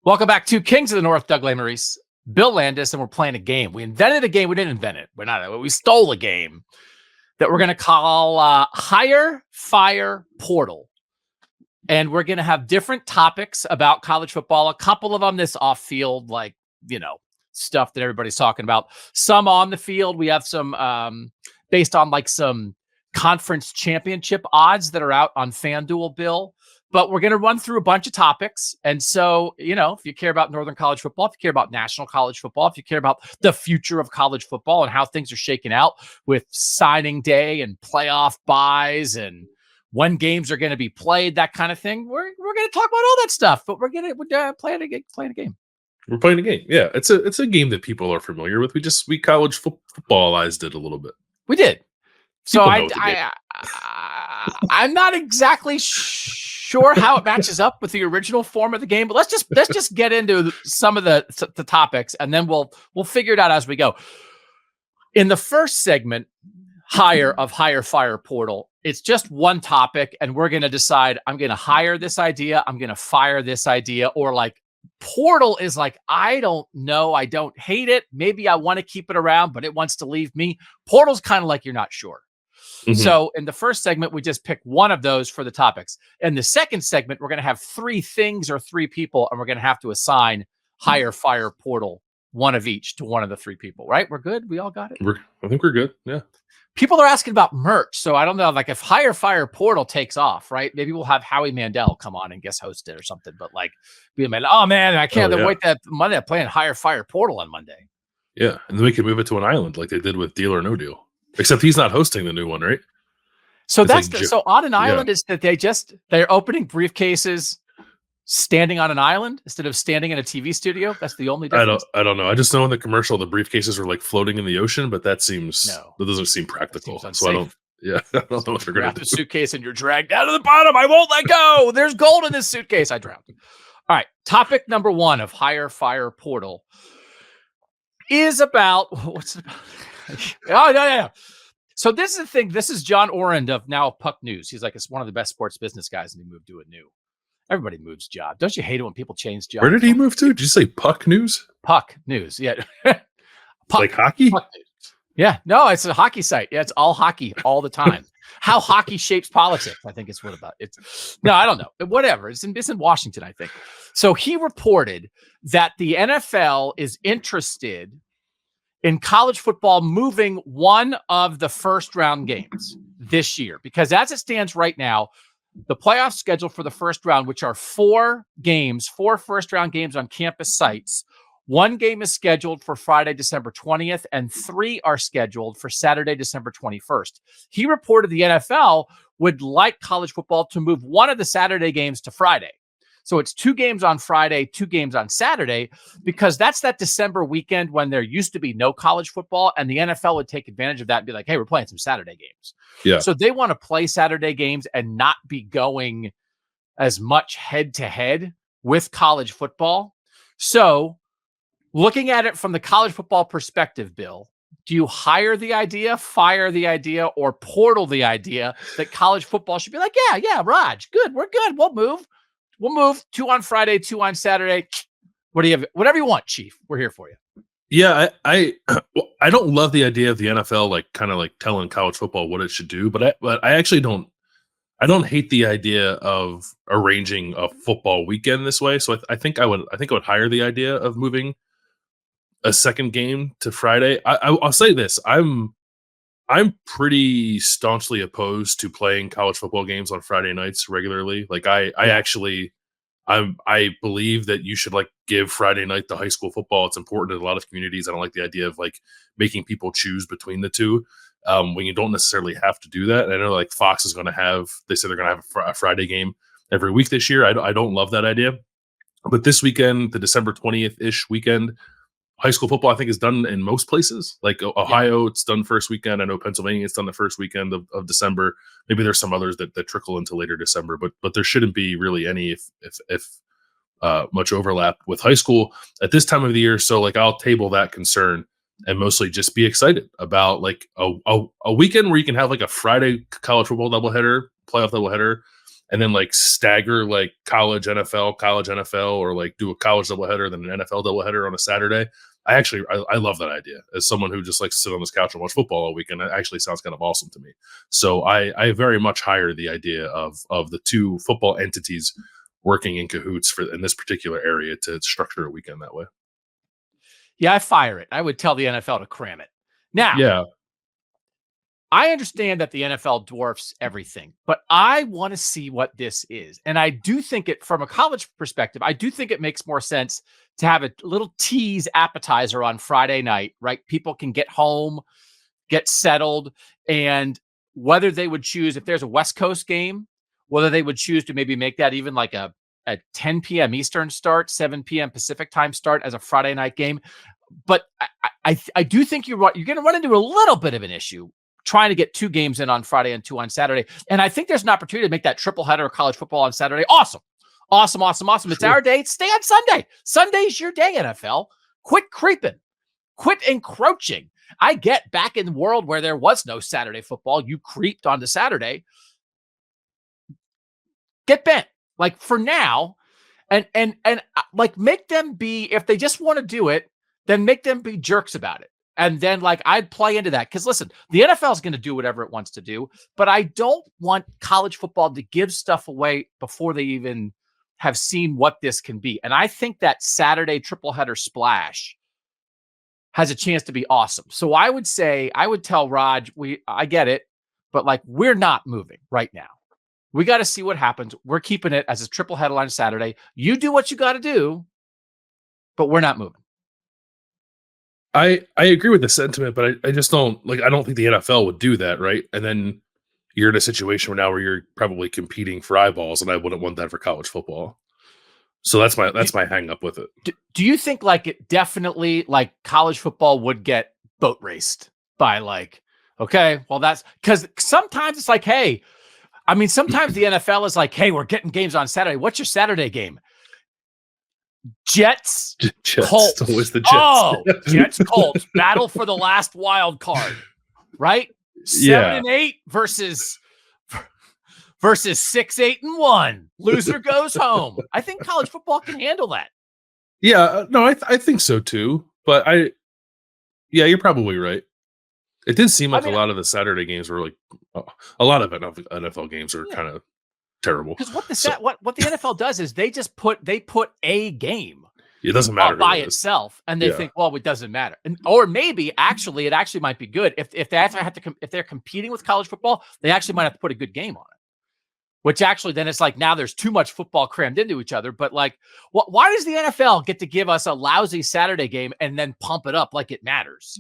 Welcome back to Kings of the North. Doug Lesmerises, Bill Landis, and we're playing a game. We invented a game. We didn't invent it. We stole a game that we're going to call Hire, Fire, Portal. And we're going to have different topics about college football. A couple of them this off-field, stuff that everybody's talking about. Some on the field. We have some based on some conference championship odds that are out on FanDuel, Bill. But we're going to run through a bunch of topics. And so, if you care about Northern college football, if you care about national college football, if you care about the future of college football and how things are shaking out with signing day and playoff buys and when games are going to be played, that kind of thing, we're going to talk about all that stuff. But we're playing a game. We're playing a game. Yeah, it's a game that people are familiar with. We college footballized it a little bit. We did. So I'm not exactly sure how it matches up with the original form of the game, but let's just get into some of the topics, and then we'll figure it out as we go. In the first segment, Hire, Fire, Portal, it's just one topic, and we're going to decide, I'm going to hire this idea, I'm going to fire this idea, or Portal is I don't know, I don't hate it, maybe I want to keep it around, but it wants to leave me. Portal's kind of you're not sure. Mm-hmm. So in the first segment, we just pick one of those for the topics. In the second segment, we're going to have three things or three people, and we're going to have to assign Hire, Fire, Portal, one of each to one of the three people, right? We're good? We all got it? I think we're good, yeah. People are asking about merch, so I don't know, if Hire, Fire, Portal takes off, right? Maybe we'll have Howie Mandel come on and guest host it or something, but oh man, I can't wait that Monday. I'm playing Hire, Fire, Portal on Monday. Yeah, and then we can move it to an island like they did with Deal or No Deal. Except he's not hosting the new one, right? So so on an island is that they're opening briefcases standing on an island instead of standing in a TV studio. That's the only difference. I don't know. I just know in the commercial the briefcases were floating in the ocean, but that doesn't seem practical. So I don't know what they're going to do. The suitcase and you're dragged down to the bottom. I won't let go. There's gold in this suitcase. I drowned. All right. Topic number one of Hire, Fire, Portal is about what's it about? Oh, yeah. So this is the thing. This is John Orend of now Puck News. He's it's one of the best sports business guys, and he moved to a new. Everybody moves job. Don't you hate it when people change jobs? Where did he move to? Did you say Puck News? Puck News, yeah. Like hockey? Puck News. Yeah, no, it's a hockey site. Yeah, it's all hockey all the time. How hockey shapes politics, I think it's what about. No, I don't know. Whatever. It's in Washington, I think. So he reported that the NFL is interested in college football moving one of the first round games this year, because as it stands right now, the playoff schedule for the first round, which are four first round games on campus sites, one game is scheduled for Friday, December 20th, and three are scheduled for Saturday, December 21st. He reported the NFL would like college football to move one of the Saturday games to Friday. So it's 2 games on Friday, 2 games on Saturday, because that's that December weekend when there used to be no college football, and the NFL would take advantage of that and be like, hey, we're playing some Saturday games. Yeah. So they want to play Saturday games and not be going as much head-to-head with college football. So looking at it from the college football perspective, Bill, do you hire the idea, fire the idea, or portal the idea that college football should be yeah, Raj, good, we're good, we'll move. 2 on Friday, 2 on Saturday. What do you have? Whatever you want, Chief. We're here for you. Yeah, I don't love the idea of the NFL kind of telling college football what it should do, but I actually don't. I don't hate the idea of arranging a football weekend this way. So I think I would hire the idea of moving a second game to Friday. I'll say this: I'm pretty staunchly opposed to playing college football games on Friday nights regularly. I believe that you should give Friday night to high school football. It's important in a lot of communities. I don't like the idea of making people choose between the two when you don't necessarily have to do that. I know Fox is going to have, they say they're going to have a Friday game every week this year. I don't love that idea, but this weekend, the December 20th-ish weekend, high school football, I think, is done in most places. Ohio, It's done first weekend. I know Pennsylvania, it's done the first weekend of December. Maybe there's some others that trickle into later December, but there shouldn't be really any if much overlap with high school at this time of the year. So I'll table that concern and mostly just be excited about a weekend where you can have a Friday college football doubleheader, playoff doubleheader, and then like stagger like college NFL, or like do a college doubleheader, then an NFL doubleheader on a Saturday. I love that idea. As someone who just likes to sit on this couch and watch football all weekend, it actually sounds kind of awesome to me. So I very much hire the idea of the two football entities working in cahoots in this particular area to structure a weekend that way. Yeah, I fire it. I would tell the NFL to cram it. Now, yeah, I understand that the NFL dwarfs everything, but I want to see what this is. And I do think from a college perspective, I do think it makes more sense to have a little tease appetizer on Friday night, right? People can get home, get settled, and whether they would choose, if there's a West Coast game, whether they would choose to maybe make that even like a 10 p.m. Eastern start, 7 p.m. Pacific time start as a Friday night game. But I do think you're going to run into a little bit of an issue trying to get 2 games in on Friday and 2 on Saturday. And I think there's an opportunity to make that triple header of college football on Saturday. Awesome. It's our day. Stay on Sunday. Sunday's your day, NFL. Quit creeping. Quit encroaching. I get back in the world where there was no Saturday football. You creeped onto Saturday. Get bent. Like for now, and like make them be, if they just want to do it, then make them be jerks about it. And then like I'd play into that. Because listen, the NFL is going to do whatever it wants to do, but I don't want college football to give stuff away before they even have seen what this can be. And I think that Saturday triple header splash has a chance to be awesome. So I would tell Raj, I get it, but like we're not moving right now. We got to see what happens. We're keeping it as a triple headline Saturday. You do what you got to do, but we're not moving. I agree with the sentiment, but I just don't I don't think the NFL would do that, right? And then you're in a situation where you're probably competing for eyeballs, and I wouldn't want that for college football. So that's my hang up with it. Do you think like it definitely like college football would get boat raced by like, okay, well that's because sometimes it's like, hey, I mean, sometimes the NFL is like, hey, we're getting games on Saturday. What's your Saturday game? Jets, Colts. Always the Jets. Oh, Jets, Colts. Battle for the last wild card, right? 7-8 versus 6-8-1. Loser goes home. I think college football can handle that. Yeah, no, I think so too. But you're probably right. It did seem like a lot of the Saturday games were like a lot of NFL games are kind of terrible. Because what the NFL does is they put a game. It doesn't matter by itself, and they think, well, it doesn't matter, or maybe it actually might be good if they're competing with college football, they actually might have to put a good game on it. Which actually then it's like now there's too much football crammed into each other. But like, why does the NFL get to give us a lousy Saturday game and then pump it up like it matters?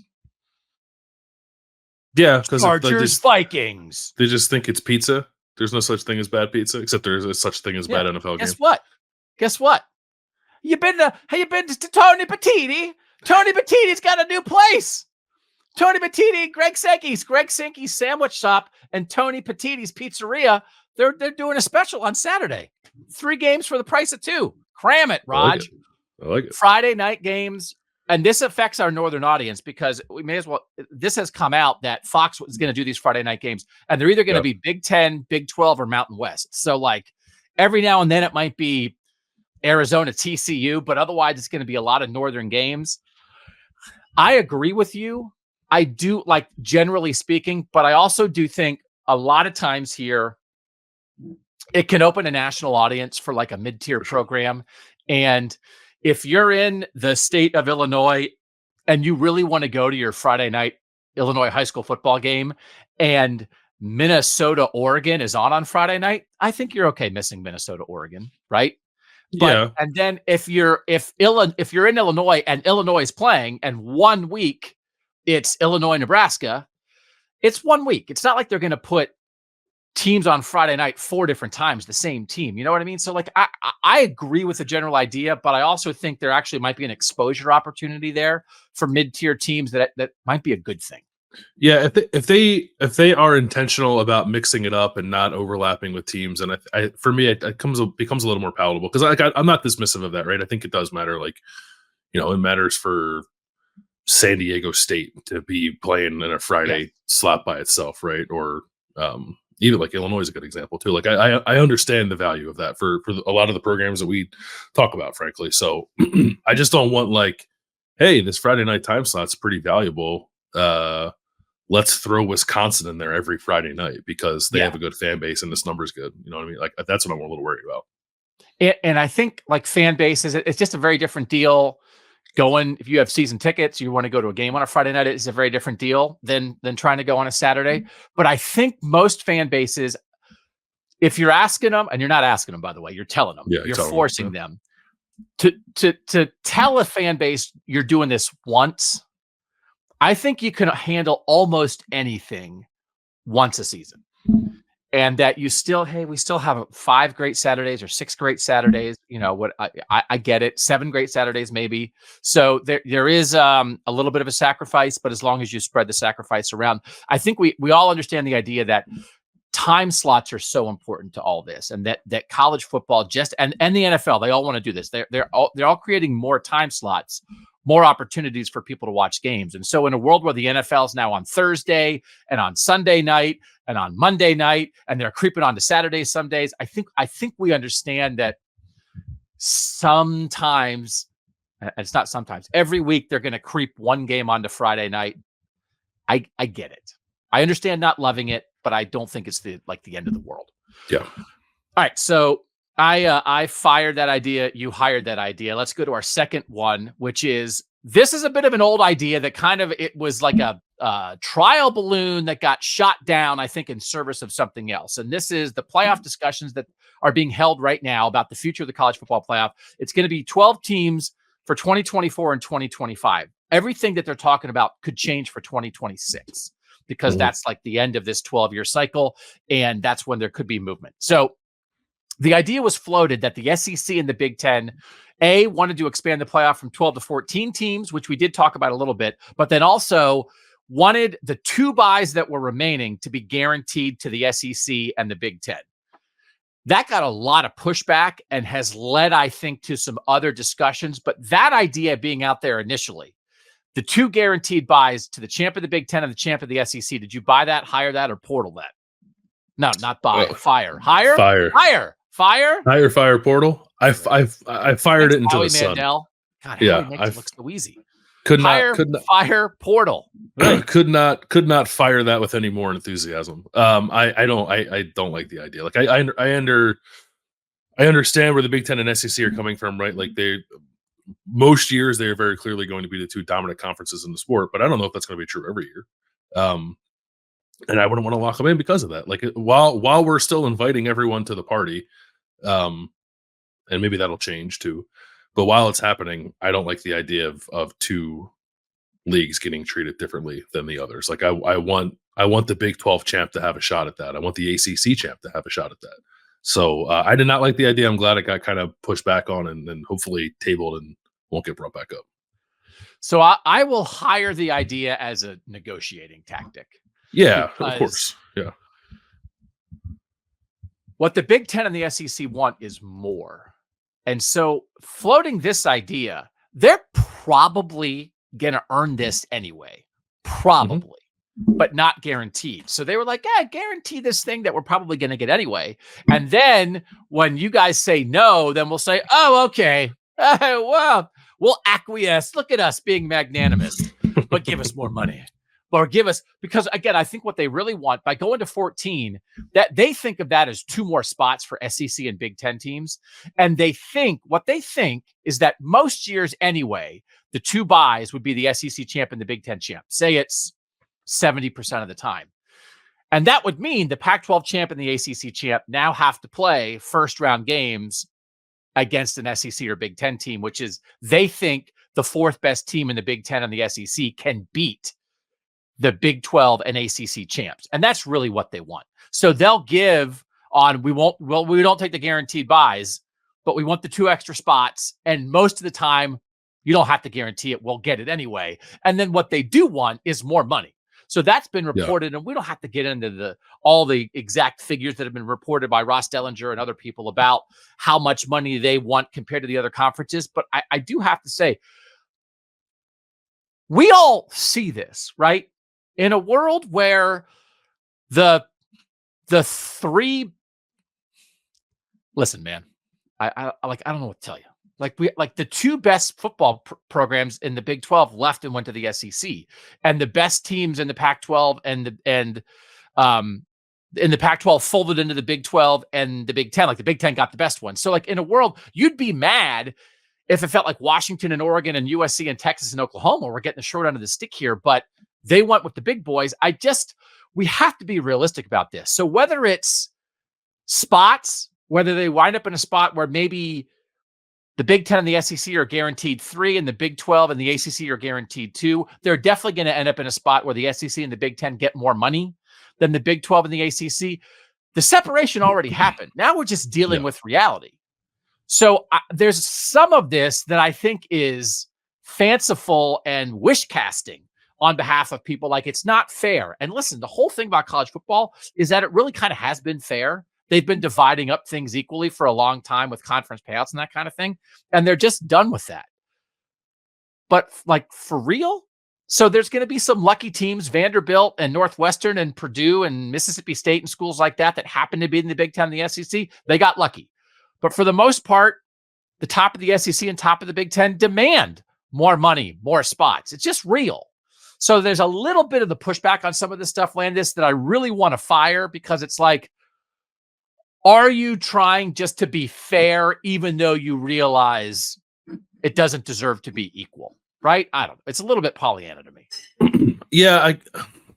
Yeah, because Chargers, Vikings. They just think it's pizza. There's no such thing as bad pizza, except there's a such thing as bad NFL game. Guess what? Have you been to Tony Petiti? Tony Petiti's got a new place. Tony Petiti, Greg Sankey's sandwich shop, and Tony Petiti's pizzeria. They're doing a special on Saturday. 3 games for the price of 2. Cram it, Raj. I like it. Friday night games. And this affects our northern audience because we may as well. This has come out that Fox is going to do these Friday night games, and they're either going to be Big 10, Big 12, or Mountain West. So, like every now and then, it might be Arizona, TCU, but otherwise, it's going to be a lot of northern games. I agree with you. I do, like generally speaking, but I also do think a lot of times here it can open a national audience for like a mid-tier program, and if you're in the state of Illinois and you really want to go to your Friday night Illinois high school football game and Minnesota, Oregon is on Friday night, I think you're okay missing Minnesota, Oregon, right? But, and then if you're in Illinois and Illinois is playing and 1 week it's Illinois, Nebraska, it's 1 week. It's not like they're going to put teams on Friday night 4 different times, the same team. You know what I mean? So like, I agree with the general idea, but I also think there actually might be an exposure opportunity there for mid-tier teams that might be a good thing. Yeah. If they are intentional about mixing it up and not overlapping with teams, and for me, it becomes a little more palatable because I'm not dismissive of that. Right. I think it does matter. Like, you know, it matters for San Diego State to be playing in a Friday slot by itself. Right. Or, even like Illinois is a good example too. Like I understand the value of that for a lot of the programs that we talk about, frankly. So I just don't want like, hey, this Friday night time slot's pretty valuable. Let's throw Wisconsin in there every Friday night because they have a good fan base and this number's good. You know what I mean? Like that's what I'm a little worried about. And I think like fan bases, it's just a very different deal. If you have season tickets, you want to go to a game on a Friday night, it's a very different deal than trying to go on a Saturday. But I think most fan bases, if you're asking them, and you're not asking them, by the way, you're telling them, you're forcing them to tell a fan base you're doing this once. I think you can handle almost anything once a season. And that we still have 5 great Saturdays or 6 great Saturdays. You know what? I get it. 7 great Saturdays, maybe. So there is a little bit of a sacrifice, but as long as you spread the sacrifice around, I think we all understand the idea that time slots are so important to all this, and that college football and the NFL, they all want to do this. They're all creating more time slots, more opportunities for people to watch games. And so in a world where the NFL is now on Thursday and on Sunday night and on Monday night, and they're creeping on to Saturdays some days, I think we understand that sometimes, and it's not sometimes, every week they're going to creep one game onto Friday night. I get it. I understand not loving it, but I don't think it's the end of the world. Yeah. All right. So I fired that idea. You hired that idea. Let's go to our second one, which is, this is a bit of an old idea that it was like a trial balloon that got shot down, I think, in service of something else. And this is the playoff discussions that are being held right now about the future of the college football playoff. It's going to be 12 teams for 2024 and 2025. Everything that they're talking about could change for 2026 because that's like the end of this 12-year cycle. And that's when there could be movement. So the idea was floated that the SEC and the Big Ten, wanted to expand the playoff from 12 to 14 teams, which we did talk about a little bit, but then also wanted the 2 byes that were remaining to be guaranteed to the SEC and the Big Ten. That got a lot of pushback and has led, I think, to some other discussions. But that idea being out there initially, the 2 guaranteed byes to the champ of the Big Ten and the champ of the SEC, did you buy that, hire that, or portal that? No, not buy. Fire. Hire? Fire portal. I fired it into the sun. Mandel. God, Howie makes it look so easy. Could not fire portal. Could not fire that with any more enthusiasm. I don't like the idea. Like I understand where the Big Ten and SEC are coming from, right? Like most years they are very clearly going to be the 2 dominant conferences in the sport, but I don't know if that's going to be true every year. And I wouldn't want to lock them in because of that. Like while we're still inviting everyone to the party, and maybe that'll change too. But while it's happening, I don't like the idea of 2 leagues getting treated differently than the others. Like I want the Big 12 champ to have a shot at that. I want the ACC champ to have a shot at that. So I did not like the idea. I'm glad it got kind of pushed back on and hopefully tabled and won't get brought back up. So I will hire the idea as a negotiating tactic. Yeah, of course. Yeah. What the Big Ten and the SEC want is more. And so floating this idea, they're probably going to earn this anyway. Probably, but not guaranteed. So they were like, guarantee this thing that we're probably going to get anyway. And then when you guys say no, then we'll say, oh, okay. Well, we'll acquiesce. Look at us being magnanimous, but give us more money. Or because again, I think what they really want by going to 14, that they think of that as 2 more spots for SEC and Big Ten teams. And what they think is that most years anyway, the 2 byes would be the SEC champ and the Big Ten champ. Say it's 70% of the time. And that would mean the Pac-12 champ and the ACC champ now have to play first round games against an SEC or Big Ten team, which is, they think the 4th best team in the Big Ten and the SEC can beat the Big 12 and ACC champs. And that's really what they want. So they'll give on, we don't take the guaranteed byes, but we want the 2 extra spots. And most of the time, you don't have to guarantee it. We'll get it anyway. And then what they do want is more money. So that's been reported, and we don't have to get into all the exact figures that have been reported by Ross Dellinger and other people about how much money they want compared to the other conferences. But I do have to say, we all see this, right? In a world where the the three. Listen, man, I don't know what to tell you. Like the two best football programs in the Big 12 left and went to the SEC, and the best teams in the Pac-12 and in the Pac-12 folded into the Big 12 and the Big 10. Like the Big 10 got the best one. So like in a world, you'd be mad if it felt like Washington and Oregon and USC and Texas and Oklahoma were getting the short end of the stick here, but they went with the big boys. We have to be realistic about this. So whether it's spots, whether they wind up in a spot where maybe the Big 10 and the SEC are guaranteed 3 and the Big 12 and the ACC are guaranteed 2, they're definitely going to end up in a spot where the SEC and the Big 10 get more money than the Big 12 and the ACC. The separation already happened. Now we're just dealing with reality. So there's some of this that I think is fanciful and wish casting on behalf of people. Like, it's not fair. And listen, the whole thing about college football is that it really kind of has been fair. They've been dividing up things equally for a long time with conference payouts and that kind of thing. And they're just done with that. But like, for real? So there's going to be some lucky teams, Vanderbilt and Northwestern and Purdue and Mississippi State and schools like that happen to be in the Big Ten and the SEC. They got lucky. But for the most part, the top of the SEC and top of the Big Ten demand more money, more spots. It's just real. So there's a little bit of the pushback on some of this stuff, Landis, that I really want to fire, because it's like, are you trying just to be fair, even though you realize it doesn't deserve to be equal? Right? I don't know. It's a little bit Pollyanna to me. Yeah,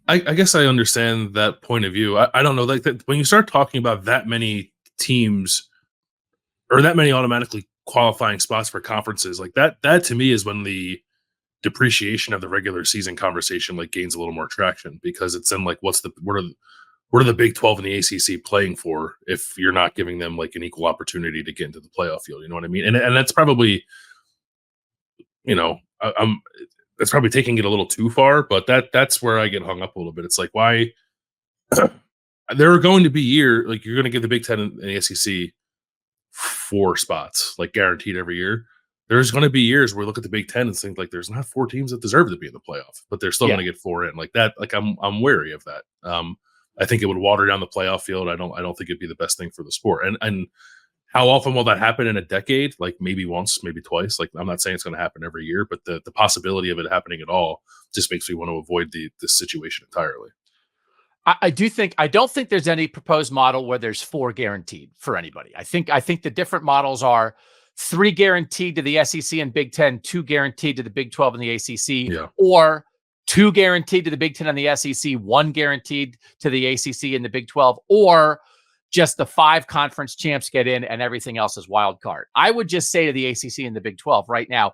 I guess I understand that point of view. I don't know. Like when you start talking about that many teams or that many automatically qualifying spots for conferences, like that to me is when the depreciation of the regular season conversation like gains a little more traction, because it's then like, what are the Big 12 and the ACC playing for if you're not giving them like an equal opportunity to get into the playoff field? You know what I mean? And that's probably, that's probably taking it a little too far, but that's where I get hung up a little bit. It's like, why there are going to be like you're going to give the Big Ten and the SEC 4 spots, like guaranteed every year. There's going to be years where we look at the Big Ten and think like there's not 4 teams that deserve to be in the playoff, but they're still going to get 4 in like that. Like I'm wary of that. I think it would water down the playoff field. I don't think it'd be the best thing for the sport. And how often will that happen in a decade? Like maybe once, maybe twice. Like I'm not saying it's going to happen every year, but the possibility of it happening at all just makes me want to avoid this situation entirely. I don't think there's any proposed model where there's 4 guaranteed for anybody. I think the different models are 3 guaranteed to the SEC and Big 10, 2 guaranteed to the Big 12 and the ACC, or 2 guaranteed to the Big 10 and the SEC, 1 guaranteed to the ACC and the Big 12, or just the 5 conference champs get in and everything else is wild card. I would just say to the ACC and the Big 12 right now,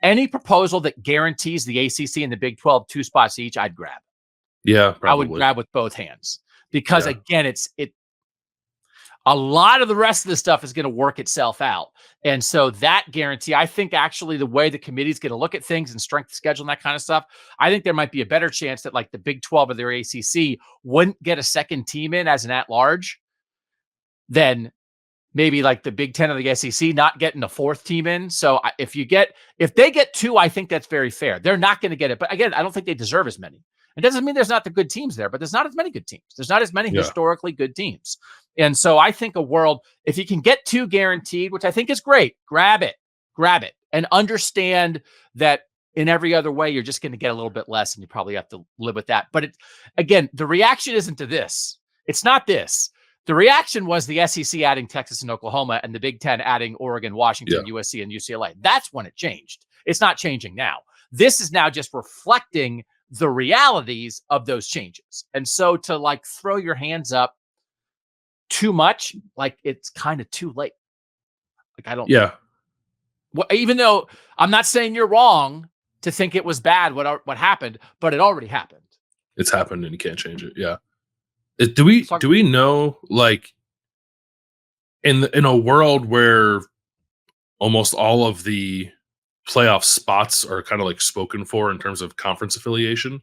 any proposal that guarantees the ACC and the Big 12 2 spots each, I'd grab. Yeah, probably. I would grab with both hands, because again, a lot of the rest of the stuff is going to work itself out. And so that guarantee, I think actually the way the committee is going to look at things and strength of schedule and that kind of stuff, I think there might be a better chance that like the Big 12 or their ACC wouldn't get a second team in as an at-large than maybe like the Big 10 or the SEC not getting a 4th team in. So if they get 2, I think that's very fair. They're not going to get it. But again, I don't think they deserve as many. It doesn't mean there's not the good teams there, but there's not as many good teams. There's not as many historically good teams. And so I think a world, if you can get 2 guaranteed, which I think is great, grab it and understand that in every other way, you're just going to get a little bit less and you probably have to live with that. But again, the reaction isn't to this. It's not this. The reaction was the SEC adding Texas and Oklahoma and the Big Ten adding Oregon, Washington, USC, and UCLA. That's when it changed. It's not changing now. This is now just reflecting the realities of those changes. And so to like throw your hands up too much, like it's kind of too late. Like I don't. Yeah. Well, even though I'm not saying you're wrong to think it was bad what happened, but it already happened. It's happened and you can't change it. Yeah. Do we know, like in a world where almost all of the playoff spots are kind of like spoken for in terms of conference affiliation,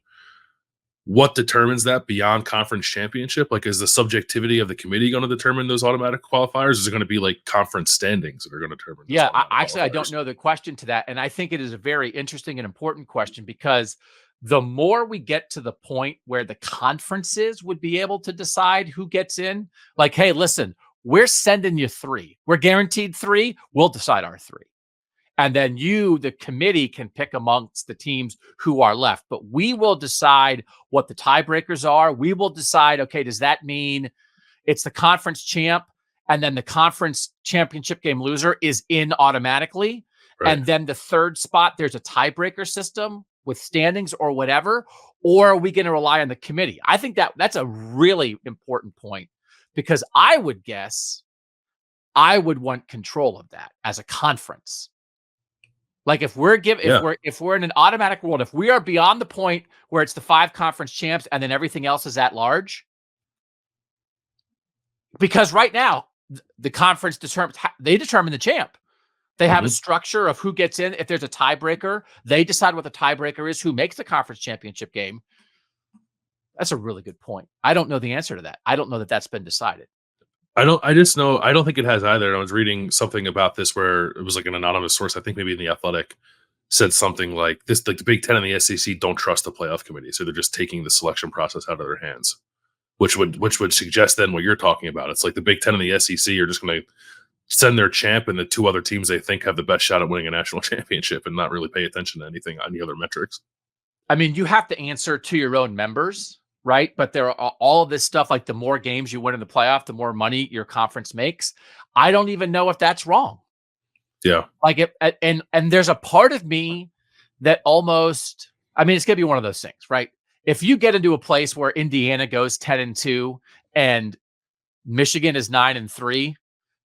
what determines that beyond conference championship? Like, is the subjectivity of the committee going to determine those automatic qualifiers? Is it going to be like conference standings that are going to determine? I don't know the question to that. And I think it is a very interesting and important question, because the more we get to the point where the conferences would be able to decide who gets in, like, hey, listen, we're sending you 3. We're guaranteed 3. We'll decide our 3. And then you, the committee, can pick amongst the teams who are left. But we will decide what the tiebreakers are. We will decide, okay, does that mean it's the conference champ and then the conference championship game loser is in automatically? Right. And then the third spot, there's a tiebreaker system with standings or whatever? Or are we going to rely on the committee? I think that's a really important point, because I would guess I would want control of that as a conference. Like if we're in an automatic world, if we are beyond the point where it's the 5 conference champs and then everything else is at large, because right now the conference determine the champ. They have a structure of who gets in. If there's a tiebreaker, they decide what the tiebreaker is, who makes the conference championship game. That's a really good point. I don't know the answer to that. I don't know that that's been decided. I just know, I don't think it has either. I was reading something about this where it was like an anonymous source, I think maybe in The Athletic, said something like this, like the Big Ten and the SEC don't trust the playoff committee. So they're just taking the selection process out of their hands, which would suggest then what you're talking about. It's like the Big Ten and the SEC are just going to send their champ and the 2 other teams they think have the best shot at winning a national championship and not really pay attention to anything, any other metrics. I mean, you have to answer to your own members, right? But there are all of this stuff, like the more games you win in the playoff, the more money your conference makes. I don't even know if that's wrong. Yeah. Like and there's a part of me that almost, I mean, it's going to be one of those things, right? If you get into a place where Indiana goes 10-2 and Michigan is 9-3,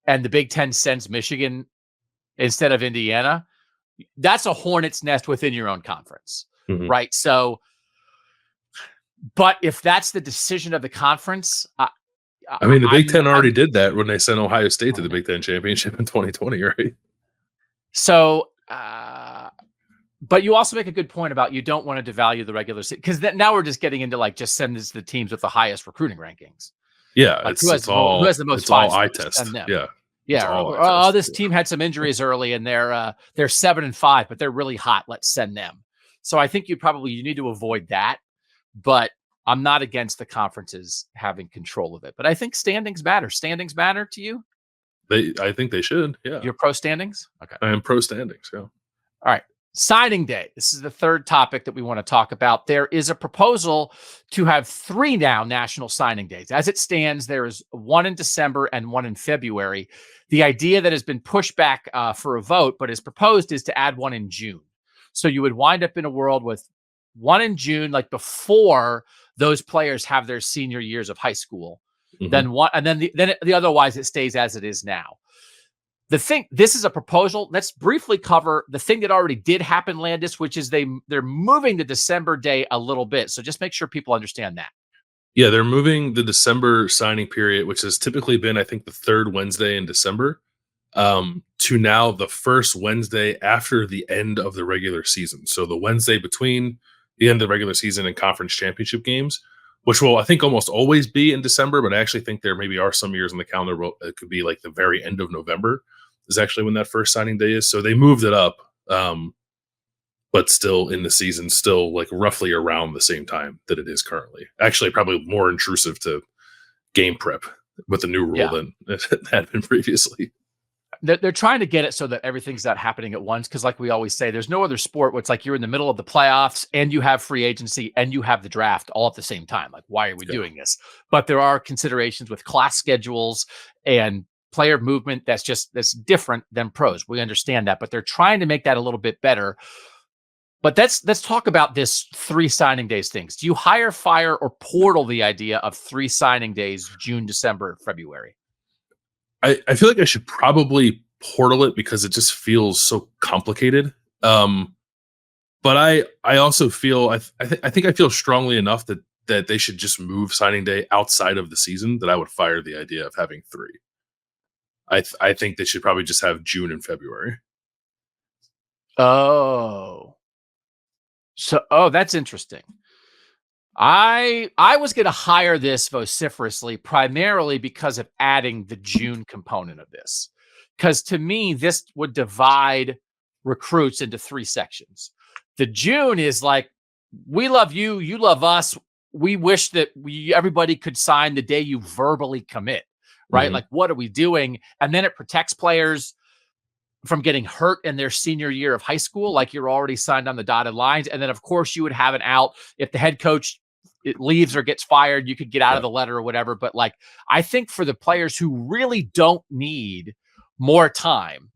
and the Big Ten sends Michigan instead of Indiana, that's a hornet's nest within your own conference, right? So, but if that's the decision of the conference, I mean, the Big Ten already did that when they sent Ohio State to the Big Ten championship in 2020, right? So, but you also make a good point about you don't want to devalue the regular season, because now we're just getting into like just send this to the teams with the highest recruiting rankings. Yeah, like who has the most? It's all eye test. Yeah. This team had some injuries early, and they're 7-5, but they're really hot. Let's send them. So I think you need to avoid that. But I'm not against the conferences having control of it. But I think standings matter. Standings matter to you? I think they should. Yeah. You're pro standings? Okay. I am pro standings. Yeah. All right. Signing day. This is the third topic that we want to talk about. There is a proposal to have 3 now national signing days. As it stands, there is 1 in December and 1 in February. The idea that has been pushed back for a vote, but is proposed, is to add 1 in June. So you would wind up in a world with 1 in June, like before those players have their senior years of high school. Then one, and then the otherwise it stays as it is now. This is a proposal. Let's briefly cover the thing that already did happen, Landis, which is they're moving the December day a little bit. So just make sure people understand that. Yeah, they're moving the December signing period, which has typically been, I think, the 3rd Wednesday in December, to now the 1st Wednesday after the end of the regular season. So the Wednesday between the end of the regular season and conference championship games, which will, I think, almost always be in December, but I actually think there maybe are some years on the calendar where it could be like the very end of November is actually when that first signing day is. So they moved it up, but still in the season, still like roughly around the same time that it is currently. Actually, probably more intrusive to game prep with the new rule than it had been previously. They're trying to get it so that everything's not happening at once. Because like we always say, there's no other sport where it's like you're in the middle of the playoffs and you have free agency and you have the draft all at the same time. Like, why are we doing this? But there are considerations with class schedules and player movement that's different than pros. We understand that, but they're trying to make that a little bit better. But let's talk about this 3 signing days things. Do you hire, fire, or portal the idea of 3 signing days, June, December, February? I feel like I should probably portal it because it just feels so complicated. But I also feel I think I feel strongly enough that they should just move signing day outside of the season that I would fire the idea of having 3. I think they should probably just have June and February. Oh, that's interesting. I was going to hire this vociferously primarily because of adding the June component of this. Because to me, this would divide recruits into 3 sections. The June is like we love you. You love us. We wish that everybody could sign the day you verbally commit, right? Mm-hmm. Like, what are we doing? And then it protects players from getting hurt in their senior year of high school, like you're already signed on the dotted lines. And then, of course, you would have an out if the head coach leaves or gets fired. You could get out of the letter or whatever. But like, I think for the players who really don't need more time,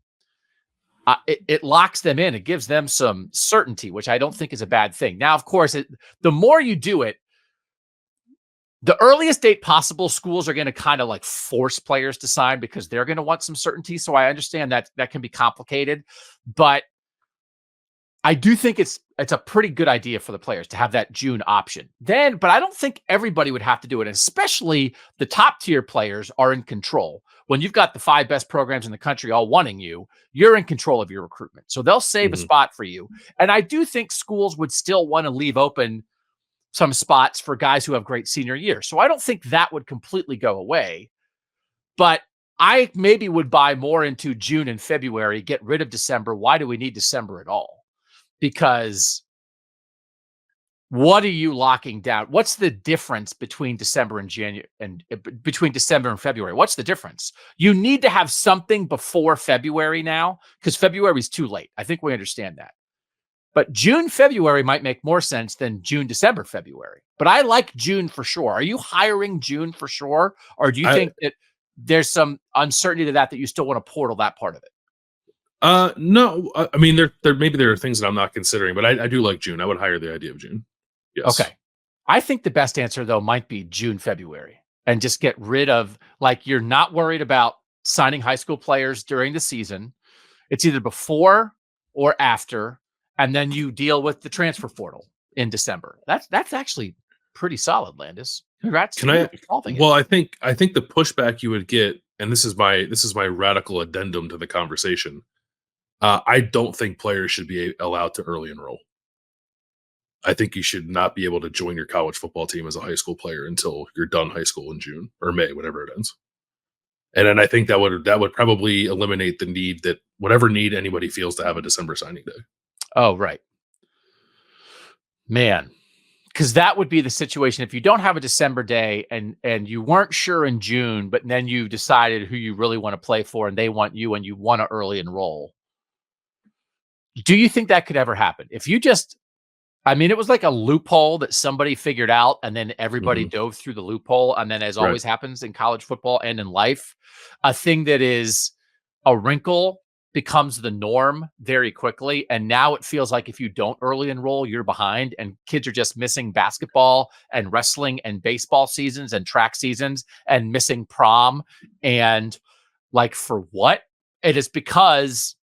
it locks them in. It gives them some certainty, which I don't think is a bad thing. Now, of course, the more you do it, the earliest date possible, schools are going to kind of like force players to sign because they're going to want some certainty. So I understand that that can be complicated, but I do think it's a pretty good idea for the players to have that June option. But I don't think everybody would have to do it, and especially the top tier players are in control. When you've got the 5 best programs in the country all wanting you, you're in control of your recruitment. So they'll save a spot for you. And I do think schools would still want to leave open some spots for guys who have great senior years. So I don't think that would completely go away, but I maybe would buy more into June and February, get rid of December. Why do we need December at all? Because what are you locking down? What's the difference between December and January and between December and February? What's the difference? You need to have something before February now because February is too late. I think we understand that. But June, February might make more sense than June, December, February. But I like June for sure. Are you hiring June for sure? Or do you think that there's some uncertainty to that you still want to portal that part of it? No. I mean, there are things that I'm not considering, but I do like June. I would hire the idea of June. Yes. Okay. I think the best answer, though, might be June, February, and just get rid of, like, you're not worried about signing high school players during the season. It's either before or after. And then you deal with the transfer portal in December. That's actually pretty solid, Landis. Congrats. Well, I think the pushback you would get, and this is my radical addendum to the conversation. I don't think players should be allowed to early enroll. I think you should not be able to join your college football team as a high school player until you're done high school in June or May, whenever it ends. And then I think that would probably eliminate the need that whatever need anybody feels to have a December signing day. Oh, right. Man, because that would be the situation if you don't have a December day and you weren't sure in June, but then you decided who you really want to play for and they want you and you want to early enroll. Do you think that could ever happen? If you just, I mean, it was like a loophole that somebody figured out and then everybody dove through the loophole. And then as always happens in college football and in life, a thing that is a wrinkle becomes the norm very quickly. And now it feels like if you don't early enroll, you're behind and kids are just missing basketball and wrestling and baseball seasons and track seasons and missing prom. And like, for what? It is because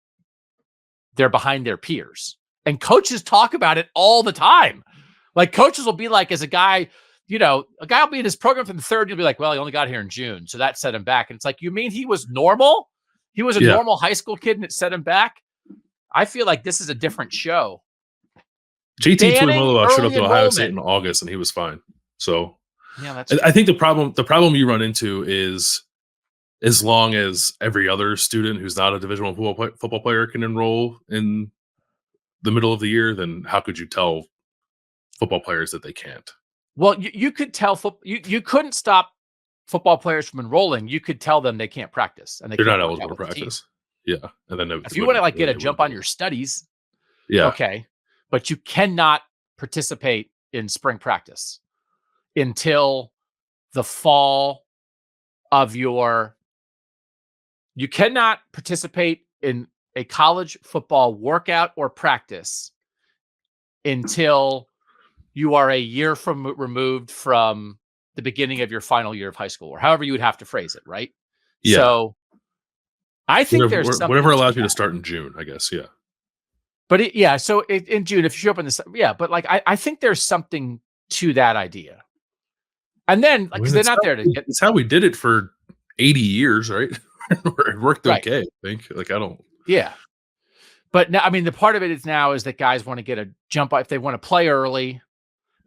they're behind their peers. And coaches talk about it all the time. Like, coaches will be like, as a guy, a guy will be in his program from the third, you'll be like, well, he only got here in June. So that set him back. And it's like, you mean he was normal? He was a normal high school kid and it set him back. I feel like this is a different show. JT Tuimoloau showed up to Ohio State in August and he was fine. So yeah, I think the problem you run into is, as long as every other student who's not a Division I football player can enroll in the middle of the year, then how could you tell football players that they can't? Well, you could tell you couldn't stop football players from enrolling. You could tell them they can't practice and they're not eligible to practice. Yeah, and then if you want to like get a jump on your studies, okay, but you cannot participate in spring practice until the fall of your. You cannot participate in a college football workout or practice until you are a year removed from the beginning of your final year of high school, or however you would have to phrase it, right? Yeah. So I think there's something whatever allows you to start in June, I guess. Yeah. But so in June, if you show up in this, but like, I think there's something to that idea. And then, like, they're not there to get. It's how we did it for 80 years, right? It worked okay, I think. Like, I don't. Yeah. But now, I mean, the part of it is that guys want to get a jump if they want to play early.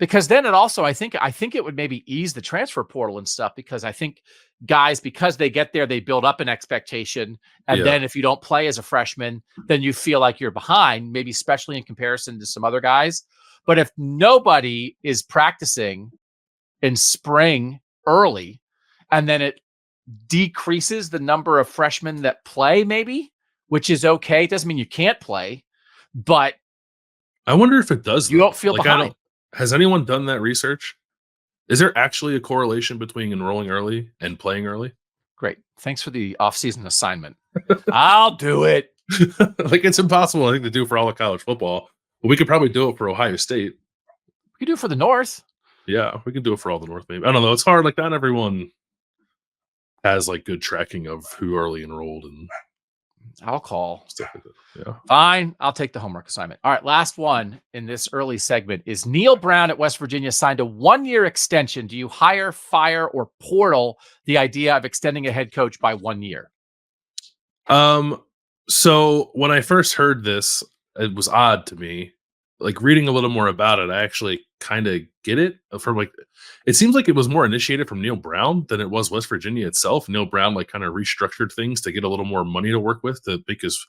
Because then it also, I think it would maybe ease the transfer portal and stuff, because I think guys, because they get there, they build up an expectation. And then if you don't play as a freshman, then you feel like you're behind, maybe especially in comparison to some other guys. But if nobody is practicing in spring early, and then it decreases the number of freshmen that play, maybe, which is okay. It doesn't mean you can't play, but I wonder if it does. You don't feel behind. Has anyone done that research? Is there actually a correlation between enrolling early and playing early? Great. Thanks for the off-season assignment. I'll do it. Like, it's impossible, I think, to do for all of college football. But we could probably do it for Ohio State. We could do it for the North. Yeah, we can do it for all the North, maybe. I don't know. It's hard. Like, not everyone has like good tracking of who early enrolled and I'll call. stuff like that. Yeah. Fine. I'll take the homework assignment. All right. Last one in this early segment is Neil Brown at West Virginia signed a 1-year extension. Do you hire, fire, or portal the idea of extending a head coach by 1 year? So when I first heard this, it was odd to me. Like, reading a little more about it, I actually kind of get it. From like, it seems like it was more initiated from Neil Brown than it was West Virginia itself. Neil Brown like kind of restructured things to get a little more money to work with to make his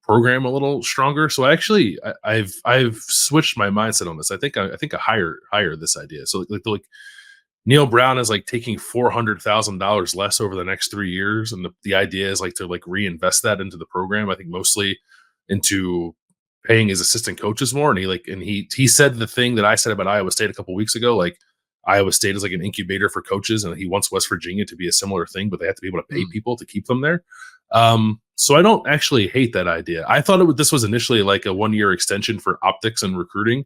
program a little stronger. So actually, I've switched my mindset on this. I think I hire this idea. So like Neil Brown is like taking $400,000 less over the next 3 years, and the idea is like to like reinvest that into the program. I think mostly into paying his assistant coaches more. And he said the thing that I said about Iowa State a couple weeks ago, like Iowa State is like an incubator for coaches, and he wants West Virginia to be a similar thing, but they have to be able to pay people to keep them there. So I don't actually hate that idea. I thought this was initially like a 1-year extension for optics and recruiting,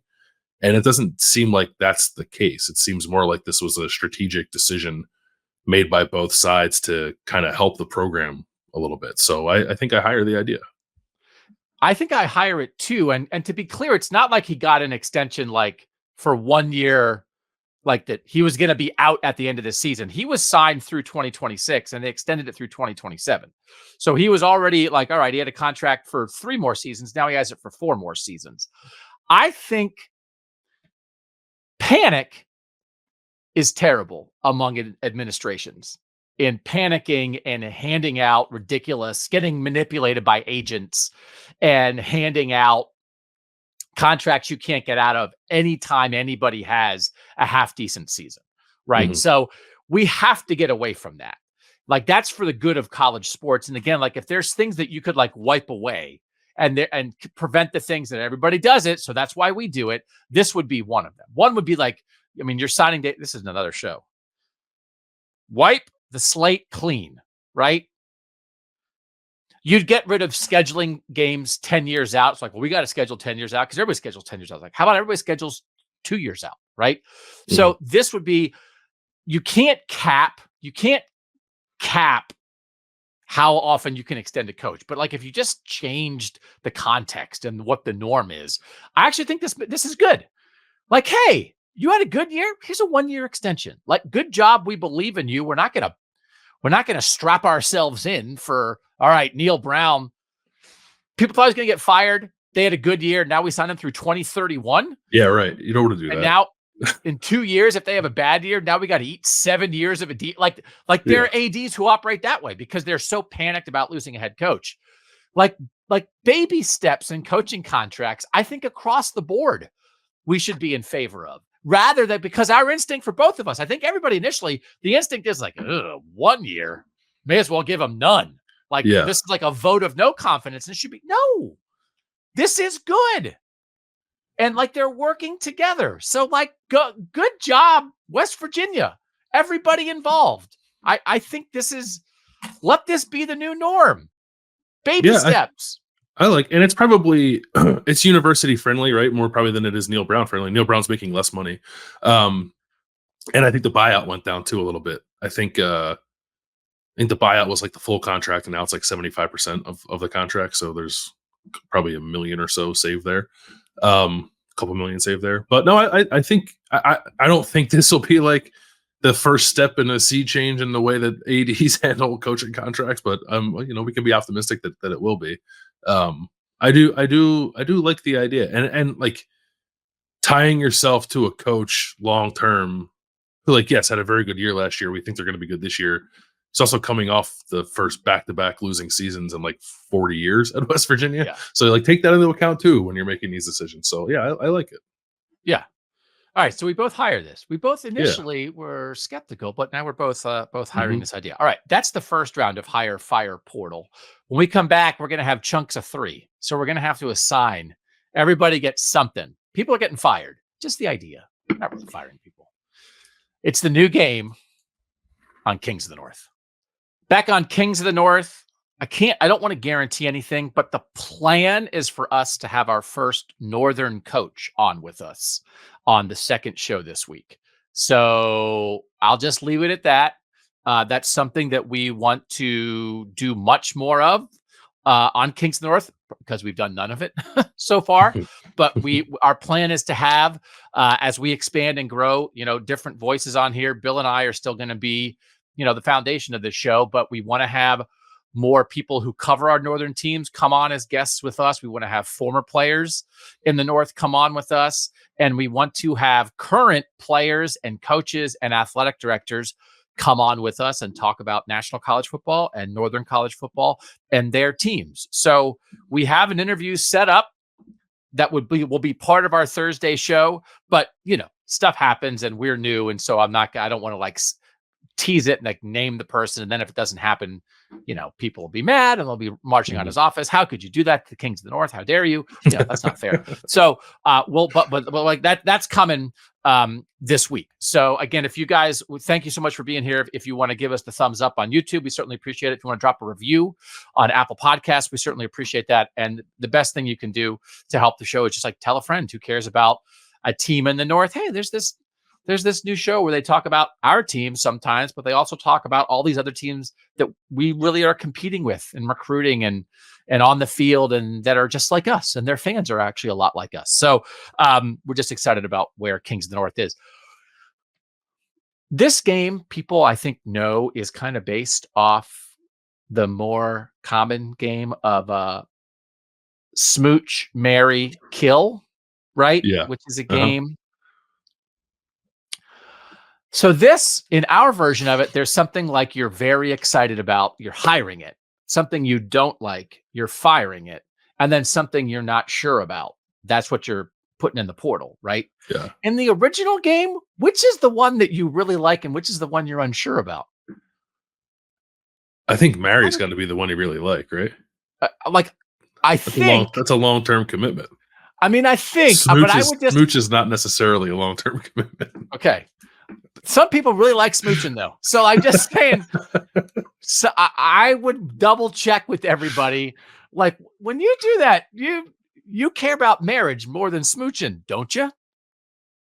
and it doesn't seem like that's the case. It seems more like this was a strategic decision made by both sides to kind of help the program a little bit. So I think I hire the idea. I think I hire it too. And to be clear, it's not like he got an extension like for 1 year, like that he was going to be out at the end of the season. He was signed through 2026 and they extended it through 2027. So he was already like, all right, he had a contract for 3 more seasons. Now he has it for 4 more seasons. I think panic is terrible among administrations in panicking and handing out ridiculous, getting manipulated by agents and handing out contracts you can't get out of anytime anybody has a half decent season, right? Mm-hmm. So we have to get away from that. Like, that's for the good of college sports. And again, like if there's things that you could like wipe away and prevent the things that everybody does it, so that's why we do it, this would be one of them. One would be like, I mean, you're signing day. This is another show. Wipe the slate clean, right? You'd get rid of scheduling games 10 years out. It's like, well, we got to schedule 10 years out because everybody schedules 10 years out. Like, how about everybody schedules 2 years out, right? Mm-hmm. So this would be, you can't cap how often you can extend a coach. But like, if you just changed the context and what the norm is, I actually think this is good. Like, hey, you had a good year. Here's a 1-year extension. Like, good job. We believe in you. We're not gonna strap ourselves in for, all right, Neil Brown. People thought he was gonna get fired. They had a good year. Now we signed him through 2031. Yeah, right. You don't want to do that. And now in 2 years, if they have a bad year, now we got to eat 7 years of a deal. Like there are ADs who operate that way because they're so panicked about losing a head coach. Like baby steps in coaching contracts, I think across the board, we should be in favor of. Rather than, because our instinct for both of us, I think everybody initially, the instinct is like, 1 year, may as well give them none. Like, this is like a vote of no confidence. And it should be, no, this is good. And like, they're working together. So like, good job, West Virginia, everybody involved. I think let this be the new norm. Baby steps. I like, and it's probably it's university friendly, right? More probably than it is Neil Brown friendly. Neil Brown's making less money, and I think the buyout went down too a little bit. I think the buyout was like the full contract, and now it's like 75% of the contract. So there's probably $1 million or so saved there, a couple million saved there. But no, I think I don't think this will be like the first step in a sea change in the way that ADs handle coaching contracts. But we can be optimistic that it will be. I do like the idea, and like, tying yourself to a coach long term who, like, yes, had a very good year last year. We think they're going to be good this year. He's also coming off the first back-to-back losing seasons in like 40 years at West Virginia. Yeah. So like take that into account too when you're making these decisions. So yeah, I like it. Yeah. All right. So we both hire this. We both initially were skeptical, but now we're both hiring this idea. All right. That's the first round of hire, fire portal. When we come back, we're going to have chunks of 3. So we're going to have to assign. Everybody gets something. People are getting fired. Just the idea. Not really firing people. It's the new game on Kings of the North. Back on Kings of the North. I don't want to guarantee anything, but the plan is for us to have our first Northern coach on with us on the second show this week. So I'll just leave it at that. That's something that we want to do much more of on Kings of the North, because we've done none of it so far. But our plan is to have, as we expand and grow, different voices on here. Bill and I are still going to be, the foundation of this show, but we want to have more people who cover our Northern teams come on as guests with us. We want to have former players in the North come on with us. And we want to have current players and coaches and athletic directors come on with us and talk about national college football and Northern college football and their teams. So we have an interview set up that will be part of our Thursday show, but stuff happens and we're new. And so I don't want to tease it and name the person. And then if it doesn't happen, people will be mad and they'll be marching on his office. How could you do that to the Kings of the North? How dare you? That's not fair. So, that's coming this week. So again, if you guys, thank you so much for being here. If you want to give us the thumbs up on YouTube, we certainly appreciate it. If you want to drop a review on Apple Podcasts, we certainly appreciate that. And the best thing you can do to help the show is just tell a friend who cares about a team in the North. Hey, there's this new show where they talk about our team sometimes, but they also talk about all these other teams that we really are competing with in recruiting and on the field, and that are just like us, and their fans are actually a lot like us. So we're just excited about where Kings of the North is. This game, people I think know, is kind of based off the more common game of smooch, marry, kill, right? Yeah. Which is a game. So this, in our version of it, there's something like you're very excited about, you're hiring it. Something you don't like, you're firing it. And then something you're not sure about. That's what you're putting in the portal, right? Yeah. In the original game, which is the one that you really like and which is the one you're unsure about? I think Mary's got to be the one you really like, right? I think that's a long-term commitment. I mean, I think, Smooch but I would just... Smooch is not necessarily a long-term commitment. Okay. Some people really like smooching, though. So I'm just saying, so I would double check with everybody. Like, when you do that, you care about marriage more than smooching, don't you?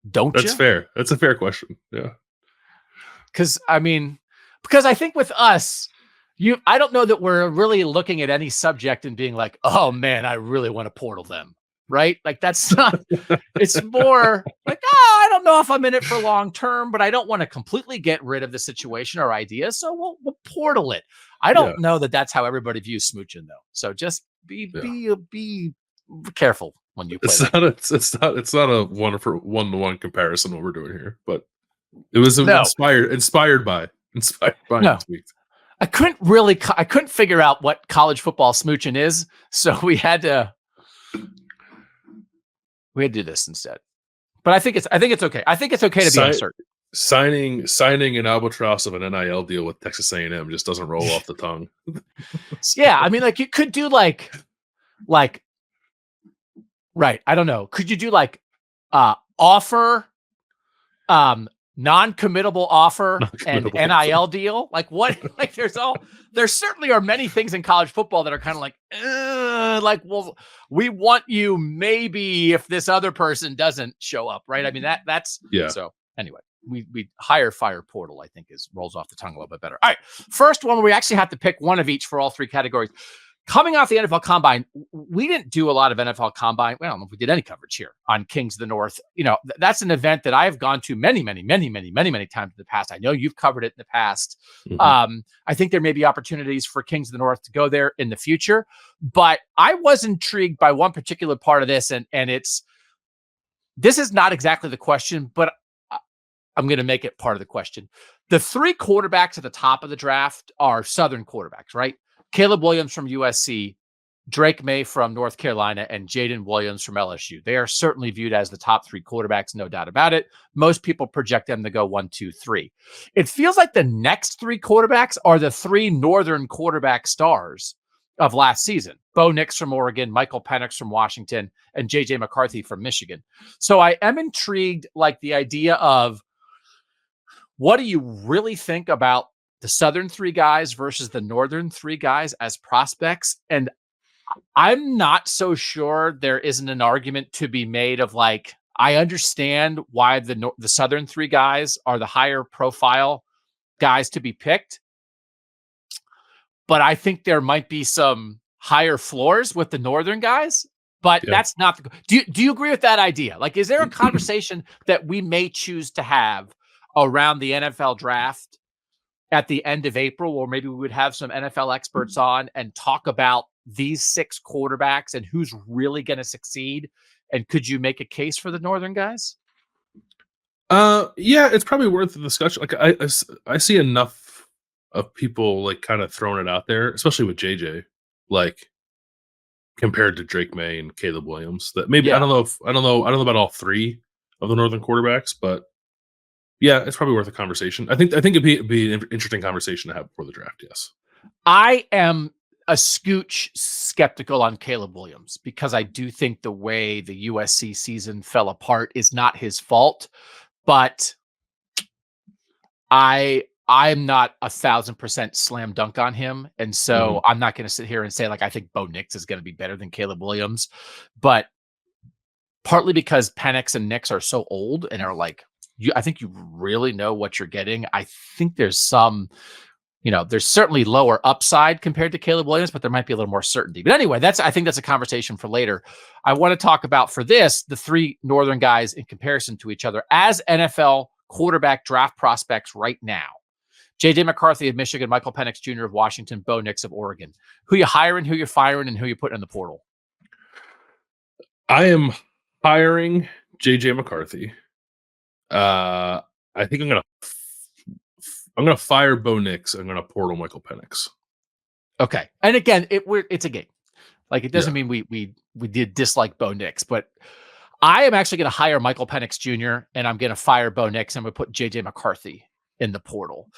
That's fair. That's a fair question. Yeah. Because I think with us, I don't know that we're really looking at any subject and being like, oh man, I really want to portal them. Right? Like, that's not, it's more like, I don't know if I'm in it for long term, but I don't want to completely get rid of the situation or idea. So we'll portal it. I don't know that that's how everybody views smooching, though. So just be careful when you play. It's not a one-to-one comparison what we're doing here, but it was inspired by tweaked. I couldn't figure out what college football smooching is. So we had to do this instead. But I think it's okay. I think it's okay to be uncertain. Signing an albatross of an NIL deal with Texas A&M just doesn't roll off the tongue. Yeah, you could do like right. I don't know. Could you do offer, non-committable offer and NIL deal? Like what? Like there certainly are many things in college football that are kind of well, we want you maybe if this other person doesn't show up, right? I mean, that's So anyway, we hire fire portal, I think rolls off the tongue a little bit better. All right. First one, we actually have to pick one of each for all 3 categories. Coming off the NFL Combine, we didn't do a lot of NFL Combine. Well, I don't know if we did any coverage here on Kings of the North. That's an event that I have gone to many, many, many, many, many, many times in the past. I know you've covered it in the past. Mm-hmm. I think there may be opportunities for Kings of the North to go there in the future. But I was intrigued by one particular part of this, and it's this is not exactly the question, but I'm going to make it part of the question. The three quarterbacks at the top of the draft are Southern quarterbacks, right? Caleb Williams from USC, Drake May from North Carolina, and Jaden Williams from LSU. They are certainly viewed as the top three quarterbacks, no doubt about it. Most people project them to go 1, 2, 3. It feels like the next three quarterbacks are the three Northern quarterback stars of last season. Bo Nix from Oregon, Michael Penix from Washington, and JJ McCarthy from Michigan. So I am intrigued, like the idea of, what do you really think about the Southern three guys versus the Northern three guys as prospects? And I'm not so sure there isn't an argument to be made of, like, I understand why the Southern three guys are the higher profile guys to be picked, but I think there might be some higher floors with the Northern guys. But that's not do you agree with that idea? Like, is there a conversation that we may choose to have around the NFL draft at the end of April, or maybe we would have some NFL experts on and talk about these six quarterbacks and who's really going to succeed? And could you make a case for the Northern guys? Yeah, it's probably worth the discussion. Like, I see enough of people like kind of throwing it out there, especially with JJ, like compared to Drake May and Caleb Williams, that maybe I don't know about all three of the Northern quarterbacks, but yeah, it's probably worth a conversation. I think it'd be an interesting conversation to have before the draft. Yes, I am a scooch skeptical on Caleb Williams because I do think the way the USC season fell apart is not his fault, but I'm not 1,000% slam dunk on him. And so I'm not going to sit here and say, like, I think Bo Nix is going to be better than Caleb Williams, but partly because Penix and Nix are so old and are like, I think you really know what you're getting. I think there's some, there's certainly lower upside compared to Caleb Williams, but there might be a little more certainty. But anyway, I think that's a conversation for later. I want to talk about, for this, the three Northern guys in comparison to each other as NFL quarterback draft prospects right now. JJ McCarthy of Michigan, Michael Penix Jr. of Washington, Bo Nix of Oregon. Who you hiring, who you're firing, and who you putting in the portal? I am hiring JJ McCarthy. I think I'm gonna fire Bo Nix. I'm gonna portal Michael Penix. Okay, and again, it's a game. Like, it doesn't mean we did dislike Bo Nix, but I am actually going to hire Michael Penix Jr. and I'm going to fire Bo Nix. I'm going to put JJ McCarthy in the portal.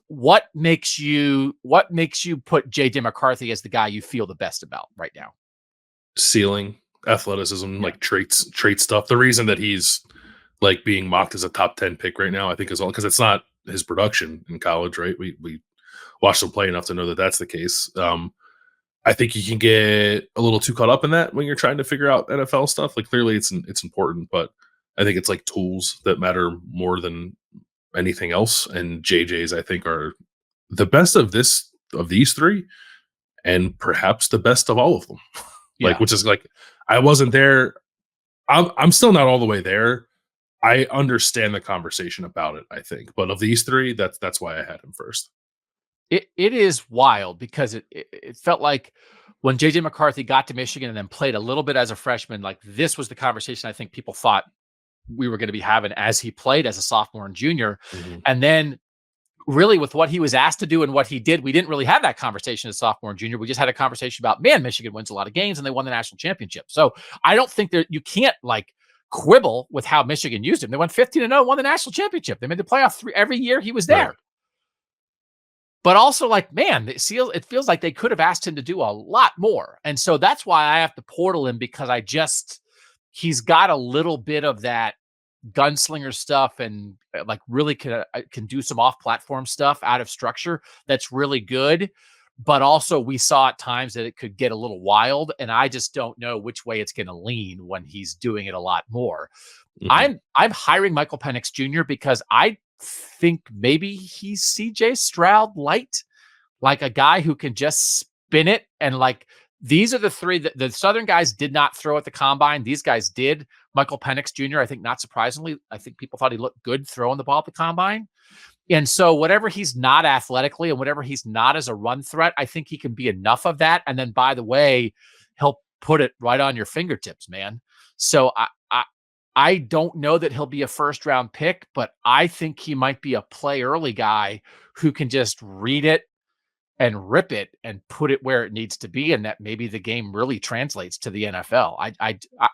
What makes you put JJ McCarthy as the guy you feel the best about right now? Ceiling, athleticism, like trait stuff. The reason that he's like being mocked as a top 10 pick right now, I think, is all because it's not his production in college, right? We watched him play enough to know that that's the case. I think you can get a little too caught up in that when you're trying to figure out NFL stuff. Like, clearly it's important, but I think it's like tools that matter more than anything else. And JJ's, I think, are the best of these three, and perhaps the best of all of them. Like, which is like, I wasn't there. I'm still not all the way there. I understand the conversation about it, I think, but of these three, that's why I had him first. It is wild because it felt like when JJ McCarthy got to Michigan and then played a little bit as a freshman, like, this was the conversation I think people thought we were going to be having as he played as a sophomore and junior. And then really with what he was asked to do and what he did, we didn't really have that conversation as sophomore and junior. We just had a conversation about, man, Michigan wins a lot of games and they won the national championship. So I don't think you can't like quibble with how Michigan used him. They went 15-0, won the national championship. They made the playoff every year he was there. Right. But also, like, man, it feels like they could have asked him to do a lot more. And so that's why I have to portal him, because he's got a little bit of that gunslinger stuff and like really can do some off-platform stuff out of structure that's really good. But also we saw at times that it could get a little wild, and I just don't know which way it's going to lean when he's doing it a lot more. I'm hiring Michael Penix Jr. because I think maybe he's CJ Stroud light, like a guy who can just spin it. And like, these are the three that the Southern guys did not throw at the combine. These guys did. Michael Penix Jr., I think, not surprisingly, I think people thought he looked good throwing the ball at the combine. And so whatever he's not athletically and whatever he's not as a run threat, I think he can be enough of that. And then, by the way, he'll put it right on your fingertips, man. So I don't know that he'll be a first round pick, but I think he might be a play early guy who can just read it and rip it and put it where it needs to be, and that maybe the game really translates to the NFL.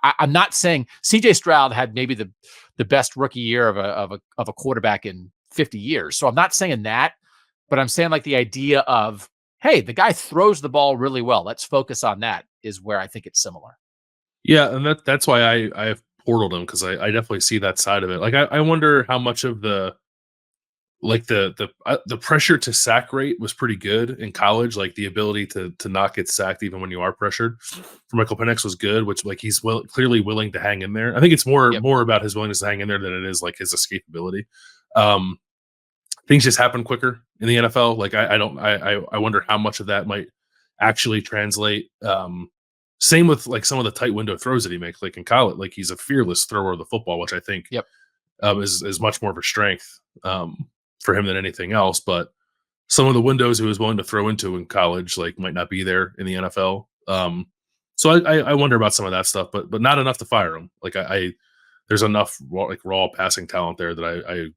I'm not saying CJ Stroud had maybe the best rookie year of a quarterback in 50 years. So I'm not saying that, but I'm saying like the idea of, hey, the guy throws the ball really well. Let's focus on that is where I think it's similar. Yeah, and that's why I have portaled him, because I definitely see that side of it. Like I wonder how much of the the pressure to sack rate was pretty good in college. Like the ability to not get sacked even when you are pressured for Michael Penix was good, which like he's clearly willing to hang in there. I think it's more about his willingness to hang in there than it is like his escapability. Things just happen quicker in the NFL. Like I wonder how much of that might actually translate. Same with like some of the tight window throws that he makes, like in college. Like he's a fearless thrower of the football, which I think is much more of a strength for him than anything else. But some of the windows he was willing to throw into in college like might not be there in the NFL. So I wonder about some of that stuff, but not enough to fire him. Like there's enough raw passing talent there that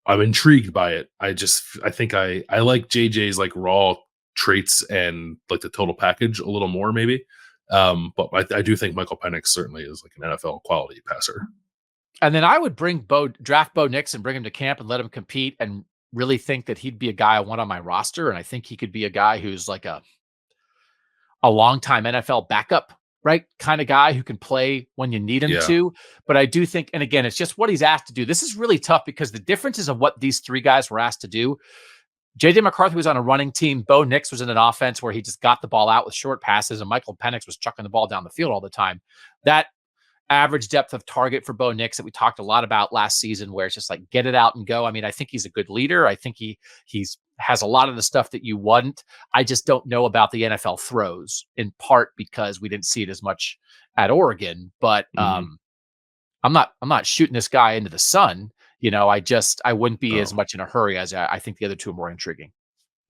I'm intrigued by it. I think I like JJ's like raw traits and like the total package a little more maybe. But I do think Michael Penix certainly is like an NFL quality passer. And then I would draft Bo Nix and bring him to camp and let him compete, and really think that he'd be a guy I want on my roster. And I think he could be a guy who's like a longtime NFL backup, right? Kind of guy who can play when you need him to. But I do think, and again, it's just what he's asked to do. This is really tough because the differences of what these three guys were asked to do. JJ McCarthy was on a running team. Bo Nix was in an offense where he just got the ball out with short passes, and Michael Penix was chucking the ball down the field all the time. That average depth of target for Bo Nix that we talked a lot about last season, where it's just like, get it out and go. I mean, I think he's a good leader. I think he's has a lot of the stuff that you want. I just don't know about the NFL throws, in part because we didn't see it as much at Oregon. But I'm not shooting this guy into the sun. I wouldn't be as much in a hurry as I think the other two are more intriguing.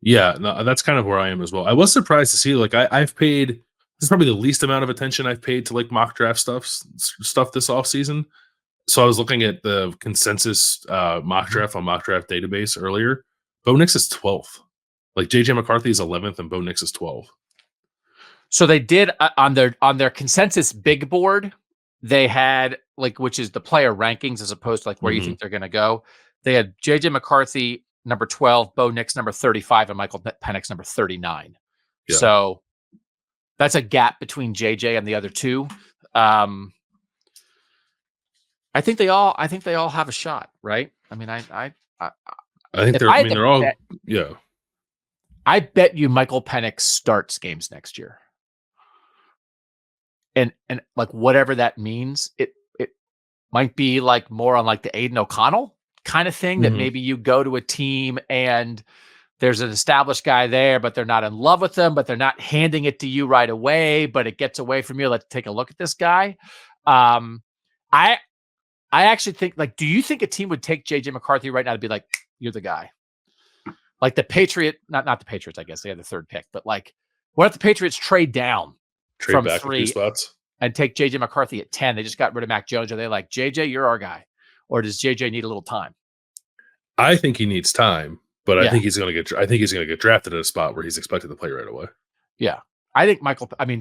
Yeah, no, that's kind of where I am as well. I was surprised to see like I've paid, this is probably the least amount of attention I've paid to like mock draft stuff this offseason. So I was looking at the consensus mock draft on mock draft database earlier. Bo Nix is 12th. Like JJ McCarthy is 11th and Bo Nix is 12th. So they did on their consensus big board, they had like, which is the player rankings as opposed to like where you think they're going to go. They had JJ McCarthy number 12, Bo Nix number 35, and Michael Penix number 39. Yeah. So that's a gap between JJ and the other two. I think they all have a shot, right? I mean, I think they're all bet, yeah. I bet you Michael Penix starts games next year. And like whatever that means, it might be like more on like the Aiden O'Connell kind of thing, that maybe you go to a team and there's an established guy there, but they're not in love with them, but they're not handing it to you right away, but it gets away from you. Let's take a look at this guy. I actually think, like, do you think a team would take JJ McCarthy right now to be like, you're the guy? Like the not the Patriots, I guess they had the third pick, but like, what if the Patriots trade from back 3 spots and take JJ McCarthy at 10? They just got rid of Mac Jones. Are they like, JJ, you're our guy? Or does JJ need a little time? I think he needs time, but I think he's going to get drafted at a spot where he's expected to play right away. Yeah. I think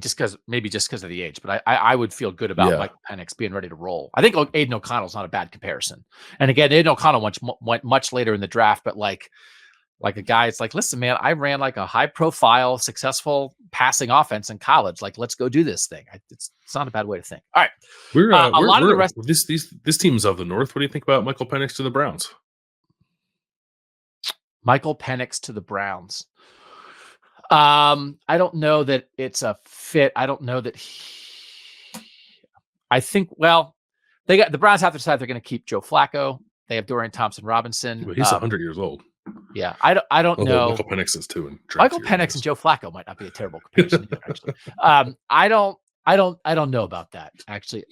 just because of the age, but I would feel good about Michael Penix being ready to roll. I think Aiden O'Connell's not a bad comparison. And again, Aiden O'Connell went much later in the draft, but like a guy, it's like, listen, man, I ran like a high profile, successful passing offense in college. Like, let's go do this thing. It's not a bad way to think. All right. We're a lot of the rest. This team's of the North. What do you think about Michael Penix to the Browns? Michael Penix to the Browns. I don't know that it's a fit. I don't know that I think, well, the Browns have to decide they're going to keep Joe Flacco. They have Dorian Thompson-Robinson. Well, he's 100 years old. Yeah, I don't know. Michael Penix is too. Michael Penix and Joe Flacco might not be a terrible comparison either, actually. I don't know about that. Actually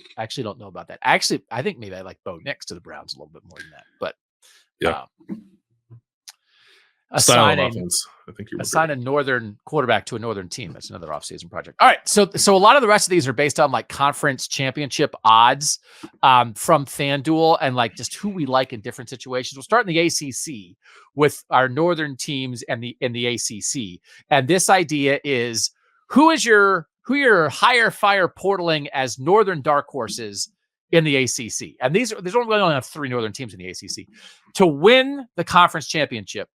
don't know about that. Actually, I think maybe I like Bo Nix to the Browns a little bit more than that. But yeah. Style of offense. I think you assign a northern quarterback to a northern team. That's another offseason project. All right. So a lot of the rest of these are based on like conference championship odds from FanDuel and like just who we like in different situations. We'll start in the ACC with our northern teams and in the ACC. And this idea is who you're higher fire portaling as northern dark horses in the ACC. And there's only have 3 northern teams in the ACC to win the conference championship.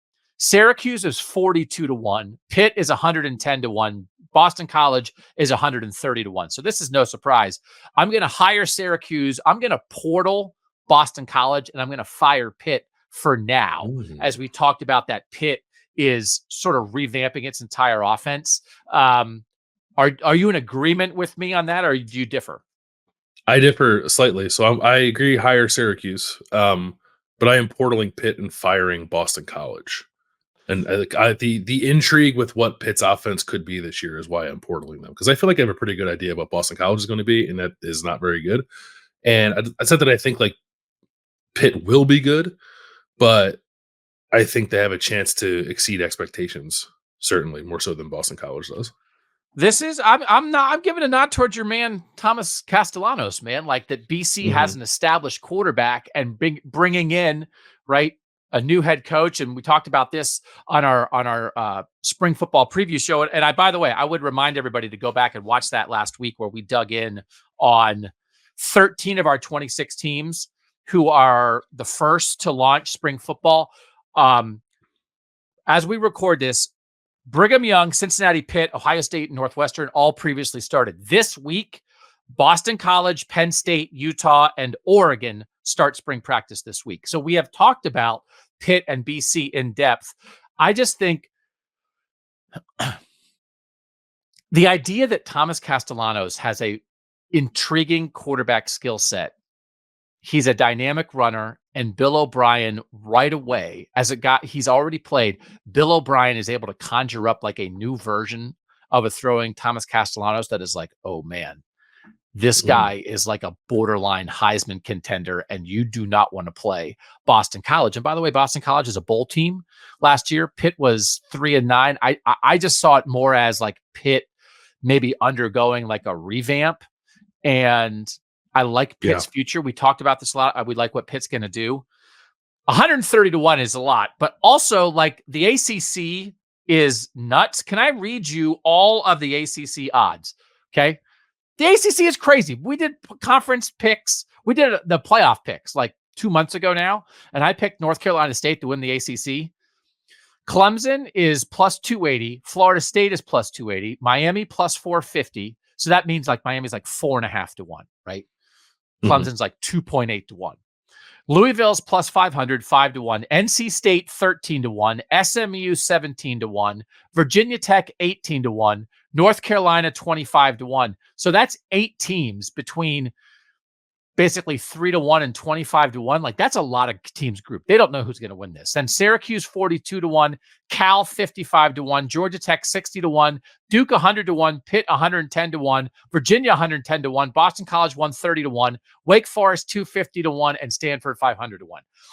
Syracuse is 42-1. Pitt is 110-1. Boston College is 130-1. So this is no surprise. I'm going to hire Syracuse. I'm going to portal Boston College, and I'm going to fire Pitt for now. As we talked about, that Pitt is sort of revamping its entire offense. Are you in agreement with me on that, or do you differ? I differ slightly. So I agree, hire Syracuse, but I am portaling Pitt and firing Boston College. And the intrigue with what Pitt's offense could be this year is why I'm portaling them, because I feel like I have a pretty good idea of what Boston College is going to be, and that is not very good. And I said that I think like Pitt will be good, but I think they have a chance to exceed expectations, certainly more so than Boston College does. I'm giving a nod towards your man Thomas Castellanos, man. Like that BC has an established quarterback and bringing in right a new head coach, and we talked about this on our spring football preview show. And by the way, I would remind everybody to go back and watch that last week where we dug in on 13 of our 26 teams who are the first to launch spring football. As we record this, Brigham Young, Cincinnati, Pitt, Ohio State, and Northwestern all previously started. This week, Boston College, Penn State, Utah, and Oregon start spring practice this week. So we have talked about Pitt and BC in depth. I just think the idea that Thomas Castellanos has a intriguing quarterback skill set, he's a dynamic runner, and Bill O'Brien right away, he's already played, Bill O'Brien is able to conjure up like a new version of a throwing Thomas Castellanos that is like, oh man, this guy is like a borderline Heisman contender, and you do not want to play Boston College. And by the way, Boston College is a bowl team last year. Pitt was 3-9. I just saw it more as like Pitt maybe undergoing like a revamp, and I like Pitt's future. We talked about this a lot. We like what Pitt's going to do. 130-1 is a lot, but also like the ACC is nuts. Can I read you all of the ACC odds? Okay. The ACC is crazy. We did conference picks. We did the playoff picks like 2 months ago now, and I picked North Carolina State to win the ACC. Clemson is plus 280. Florida State is plus 280. Miami plus 450. So that means like Miami's like 4.5-1, right? Clemson's like 2.8-1. Louisville's plus 500, 5-1. NC State 13-1. SMU 17-1. Virginia Tech 18-1. North Carolina 25-1. So that's 8 teams between basically 3-1 and 25-1. Like that's a lot of teams grouped. They don't know who's going to win this. Then Syracuse 42-1, Cal 55-1, Georgia Tech 60-1, Duke 100-1, Pitt 110-1, Virginia 110-1, Boston College 130-1, Wake Forest 250-1, and Stanford 500-1.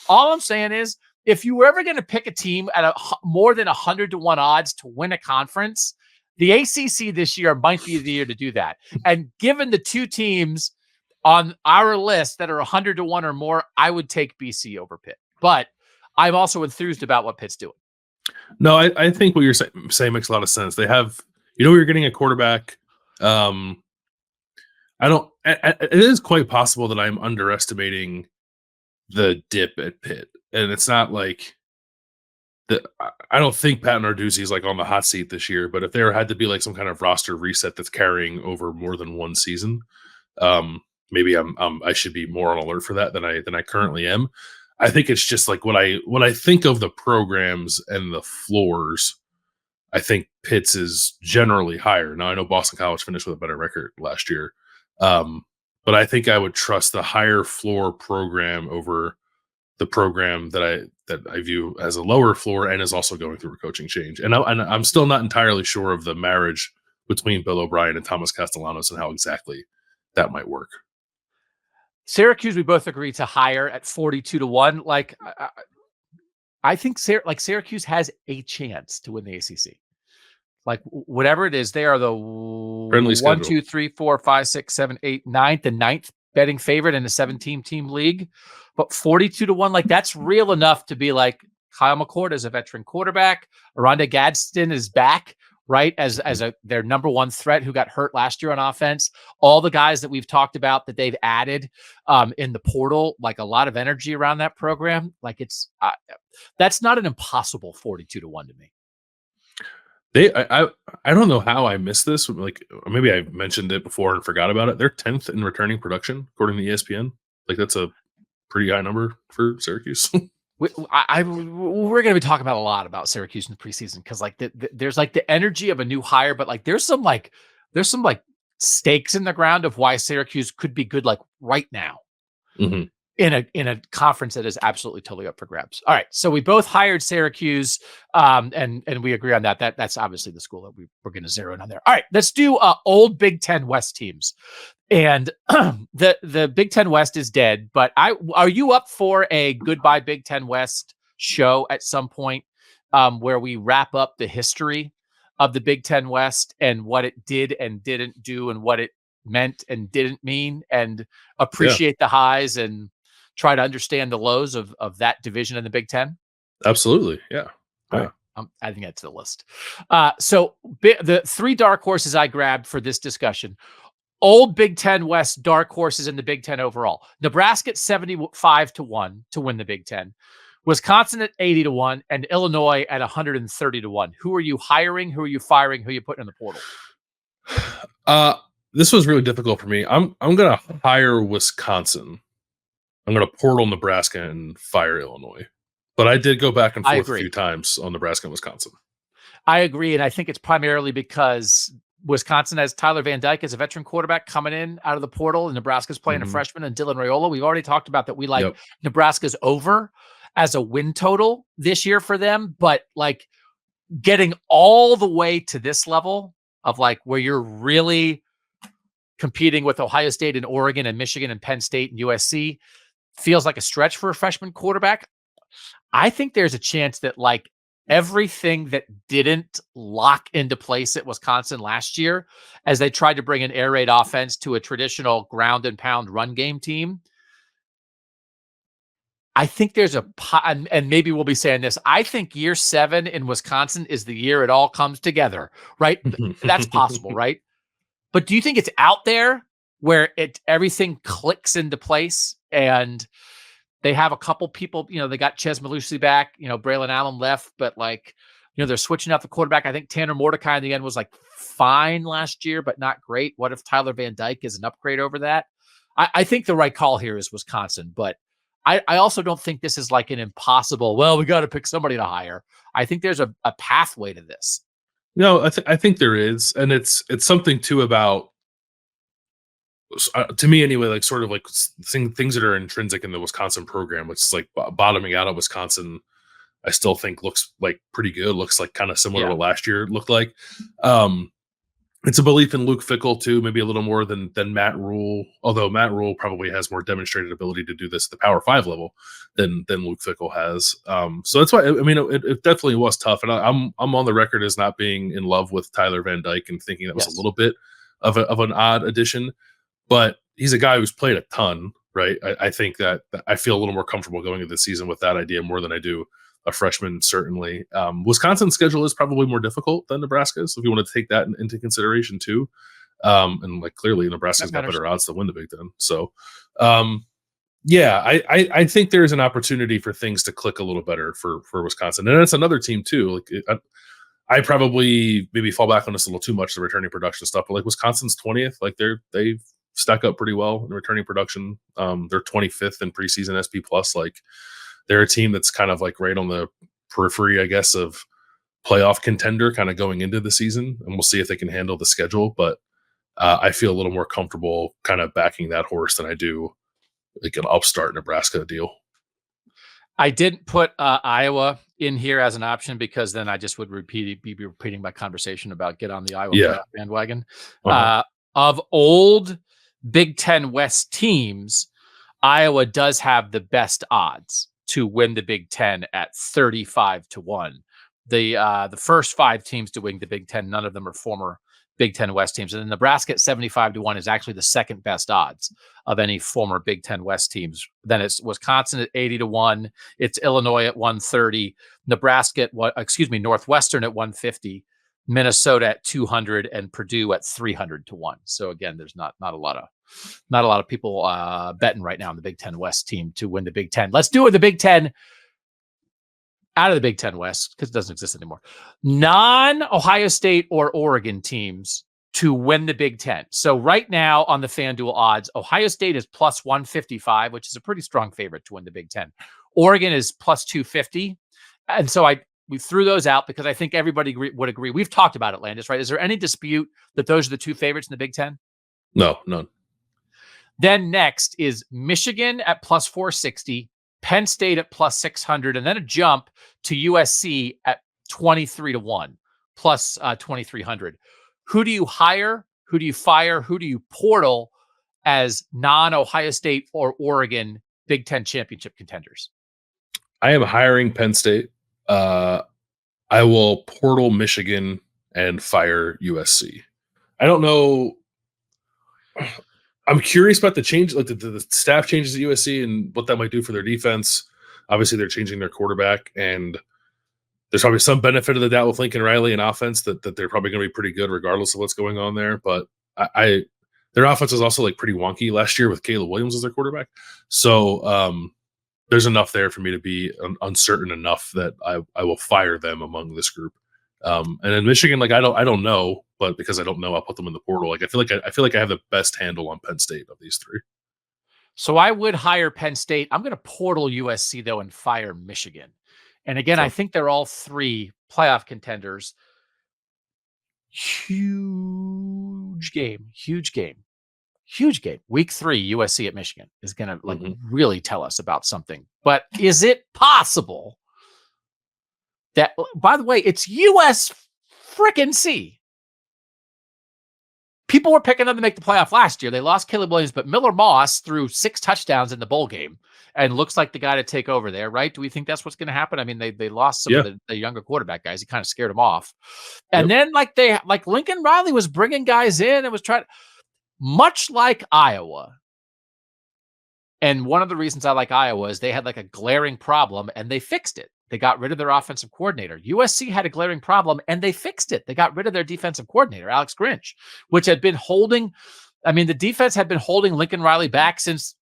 All I'm saying is, if you were ever going to pick a team at more than 100-1 odds to win a conference, the ACC this year might be the year to do that. And given the 2 teams on our list that are 100-1 or more, I would take BC over Pitt. But I'm also enthused about what Pitt's doing. No, I think what you're saying makes a lot of sense. They have, you're getting a quarterback. It is quite possible that I'm underestimating the dip at Pitt. And it's not like I don't think Pat Narduzzi is like on the hot seat this year, but if there had to be like some kind of roster reset that's carrying over more than one season, maybe I should be more on alert for that than I currently am. I think it's just like when I think of the programs and the floors, I think Pitt's is generally higher. Now I know Boston College finished with a better record last year, but I think I would trust the higher floor program over the program that I view as a lower floor and is also going through a coaching change. And I'm still not entirely sure of the marriage between Bill O'Brien and Thomas Castellanos and how exactly that might work. Syracuse, we both agree to hire at 42-1. Like, I think Syracuse has a chance to win the ACC. Like whatever it is, they are the Friendly 1, schedule. 2, 3, 4, 5, 6, 7, 8, 9th, the ninth betting favorite in a 17-team league. But 42-1, like that's real enough to be like Kyle McCord is a veteran quarterback. Aranda Gadsden is back, right? As their number one threat who got hurt last year on offense. All the guys that we've talked about that they've added in the portal, like a lot of energy around that program. Like that's not an impossible 42-1 to me. I don't know how I missed this. Like maybe I mentioned it before and forgot about it. They're 10th in returning production according to ESPN. Like that's a pretty high number for Syracuse. We're going to be talking about a lot about Syracuse in the preseason because like there's like the energy of a new hire, but like there's some stakes in the ground of why Syracuse could be good like right now. Mm-hmm. In a conference that is absolutely totally up for grabs. All right, so we both hired Syracuse, and we agree on that. That's obviously the school that we're going to zero in on there. All right, let's do old Big Ten West teams, and the Big Ten West is dead. But are you up for a goodbye Big Ten West show at some point, where we wrap up the history of the Big Ten West and what it did and didn't do and what it meant and didn't mean, and appreciate the highs and try to understand the lows of that division in the Big Ten? Absolutely. Yeah. All right. I'm adding that to the list. So the three dark horses I grabbed for this discussion, old Big Ten West dark horses in the Big Ten overall. Nebraska at 75-1 to win the Big Ten. Wisconsin at 80-1 and Illinois at 130-1. Who are you hiring? Who are you firing? Who are you putting in the portal? This was really difficult for me. I'm going to hire Wisconsin. I'm going to portal Nebraska and fire Illinois. But I did go back and forth a few times on Nebraska and Wisconsin. I agree, and I think it's primarily because Wisconsin has Tyler Van Dyke as a veteran quarterback coming in out of the portal, and Nebraska's playing a freshman and Dylan Raiola. We've already talked about that. We like Nebraska's over as a win total this year for them, but like getting all the way to this level of like where you're really competing with Ohio State and Oregon and Michigan and Penn State and USC feels like a stretch for a freshman quarterback. I think there's a chance that like everything that didn't lock into place at Wisconsin last year, as they tried to bring an air raid offense to a traditional ground and pound run game team, I think there's and maybe we'll be saying this, I think year 7 in Wisconsin is the year it all comes together, right? That's possible, right? But do you think it's out there where everything clicks into place and they have a couple people, they got Ches Malusi back, Braylon Allen left, but like, they're switching out the quarterback. I think Tanner Mordecai in the end was like fine last year, but not great. What if Tyler Van Dyke is an upgrade over that? I think the right call here is Wisconsin, but I also don't think this is like an impossible, well, we got to pick somebody to hire. I think there's a pathway to this. No, I think there is. And it's something too about, to me anyway, like sort of like things that are intrinsic in the Wisconsin program, which is like bottoming out of Wisconsin, I still think looks like pretty good. Looks like kind of similar to what last year looked like. It's a belief in Luke Fickell too, maybe a little more than Matt Rule, although Matt Rule probably has more demonstrated ability to do this at the Power 5 level than Luke Fickell has. So that's why, I mean, it definitely was tough. And I'm on the record as not being in love with Tyler Van Dyke and thinking that was a little bit of an odd addition. But he's a guy who's played a ton, right? I think that I feel a little more comfortable going into the season with that idea more than I do a freshman, certainly. Wisconsin's schedule is probably more difficult than Nebraska's, if you want to take that into consideration too. And like clearly Nebraska's got better odds to win the Big Ten. So I think there's an opportunity for things to click a little better for Wisconsin. And it's another team too. Like I probably maybe fall back on this a little too much, the returning production stuff, but like Wisconsin's 20th, like they've stuck up pretty well in returning production. They're 25th in preseason SP plus. Like they're a team that's kind of like right on the periphery, I guess, of playoff contender kind of going into the season. And we'll see if they can handle the schedule. But I feel a little more comfortable kind of backing that horse than I do like an upstart Nebraska deal. I didn't put Iowa in here as an option because then I just would be repeating my conversation about get on the Iowa bandwagon. Of old Big Ten West teams, Iowa does have the best odds to win the Big Ten at 35-1. The first 5 teams to win the Big Ten, none of them are former Big Ten West teams. And then Nebraska at 75-1 is actually the second best odds of any former Big Ten West teams. Then it's Wisconsin at 80-1. It's Illinois at 130. Nebraska at Northwestern at 150. Minnesota at 200 and Purdue at 300-1. So again, there's not a lot of people betting right now on the Big Ten West team to win the Big Ten. Let's do it. The Big Ten out of the Big Ten West because it doesn't exist anymore. Non-Ohio State or Oregon teams to win the Big Ten. So right now on the FanDuel odds, Ohio State is plus 155, which is a pretty strong favorite to win the Big Ten. Oregon is plus 250. And so we threw those out because I think everybody would agree. We've talked about it, Landis, right? Is there any dispute that those are the 2 favorites in the Big Ten? No, none. Then next is Michigan at plus 460, Penn State at plus 600, and then a jump to USC at 23-1, plus 2,300. Who do you hire? Who do you fire? Who do you portal as non-Ohio State or Oregon Big Ten championship contenders? I am hiring Penn State. I will portal Michigan and fire USC. I don't know. I'm curious about the change, like the staff changes at USC and what that might do for their defense. Obviously, they're changing their quarterback, and there's probably some benefit of the doubt with Lincoln Riley in offense that they're probably going to be pretty good regardless of what's going on there. But their offense was also like pretty wonky last year with Caleb Williams as their quarterback. So there's enough there for me to be uncertain enough that I will fire them among this group. And then Michigan, like I don't know, but because I don't know, I'll put them in the portal. Like I feel like I have the best handle on Penn State of these 3. So I would hire Penn State. I'm going to portal USC though and fire Michigan. And again, I think they're all 3 playoff contenders. Huge game. Week 3, USC at Michigan is going to really tell us about something. But is it possible that, by the way, it's US frickin' C. People were picking them to make the playoff last year. They lost Caleb Williams, but Miller Moss threw 6 touchdowns in the bowl game and looks like the guy to take over there, right? Do we think that's what's going to happen? I mean, they lost some of the younger quarterback guys. He kind of scared them off. And then like Lincoln Riley was bringing guys in and was trying, much like Iowa. And one of the reasons I like Iowa is they had like a glaring problem and they fixed it. They got rid of their offensive coordinator. USC had a glaring problem and they fixed it. They got rid of their defensive coordinator, Alex Grinch, which had been holding, the defense had been holding Lincoln Riley back since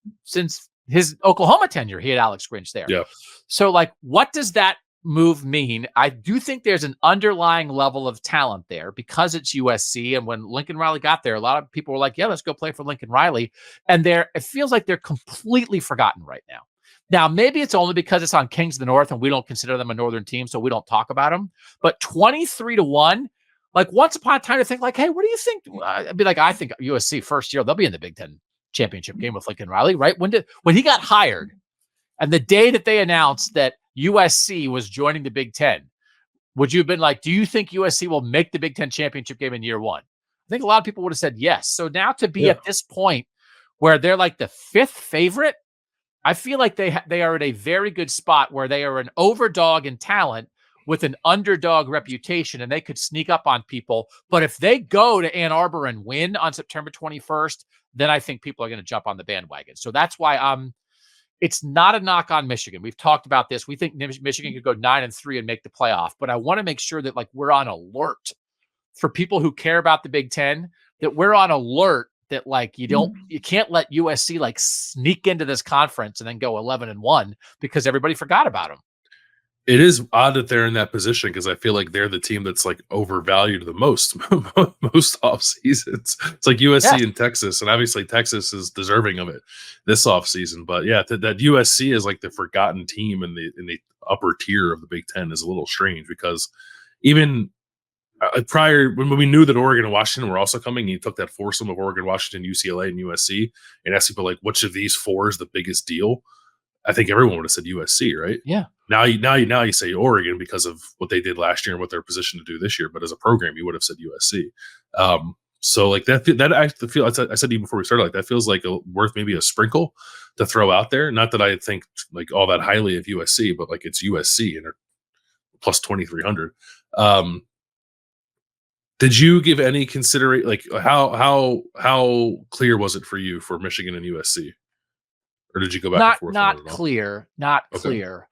his Oklahoma tenure. He had Alex Grinch there. Yeah. So like, what does that move mean? I do think there's an underlying level of talent there because it's USC. And when Lincoln Riley got there, a lot of people were like, yeah, let's go play for Lincoln Riley. And it feels like they're completely forgotten right now. Now, maybe it's only because it's on Kings of the North and we don't consider them a Northern team, so we don't talk about them. But 23-1, like once upon a time to think like, hey, what do you think? I'd be like, I think USC first year, they'll be in the Big Ten championship game with Lincoln Riley, right? When he got hired and the day that they announced that USC was joining the Big Ten, would you have been like, do you think USC will make the Big Ten championship game in year 1? I think a lot of people would have said yes. So now to be at this point where they're like the 5th favorite, I feel like they are at a very good spot where they are an overdog in talent with an underdog reputation, and they could sneak up on people. But if they go to Ann Arbor and win on September 21st, then I think people are going to jump on the bandwagon. So that's why it's not a knock on Michigan. We've talked about this. We think Michigan could go 9-3 and make the playoff. But I want to make sure that like we're on alert for people who care about the Big Ten, that we're on alert that like you can't let USC like sneak into this conference and then go 11-1 because everybody forgot about them. It is odd that they're in that position because I feel like they're the team that's like overvalued the most off seasons. It's like USC and Texas, and obviously Texas is deserving of it this off season. But yeah, that USC is like the forgotten team in the upper tier of the Big Ten is a little strange because even prior when we knew that Oregon and Washington were also coming, he took that foursome of Oregon, Washington, UCLA, and USC, and asked people like, which of these 4 is the biggest deal? I think everyone would have said USC, right? Yeah. Now you say Oregon because of what they did last year and what they're positioned to do this year. But as a program, you would have said USC. So like that I feel I said even before we started, like that feels like worth maybe a sprinkle. to throw out there. Not that I think like all that highly of USC, but like it's USC and they're plus 2,300. Did you give any consideration, like how clear was it for you for Michigan and USC, or did you go back and forth? Not clear.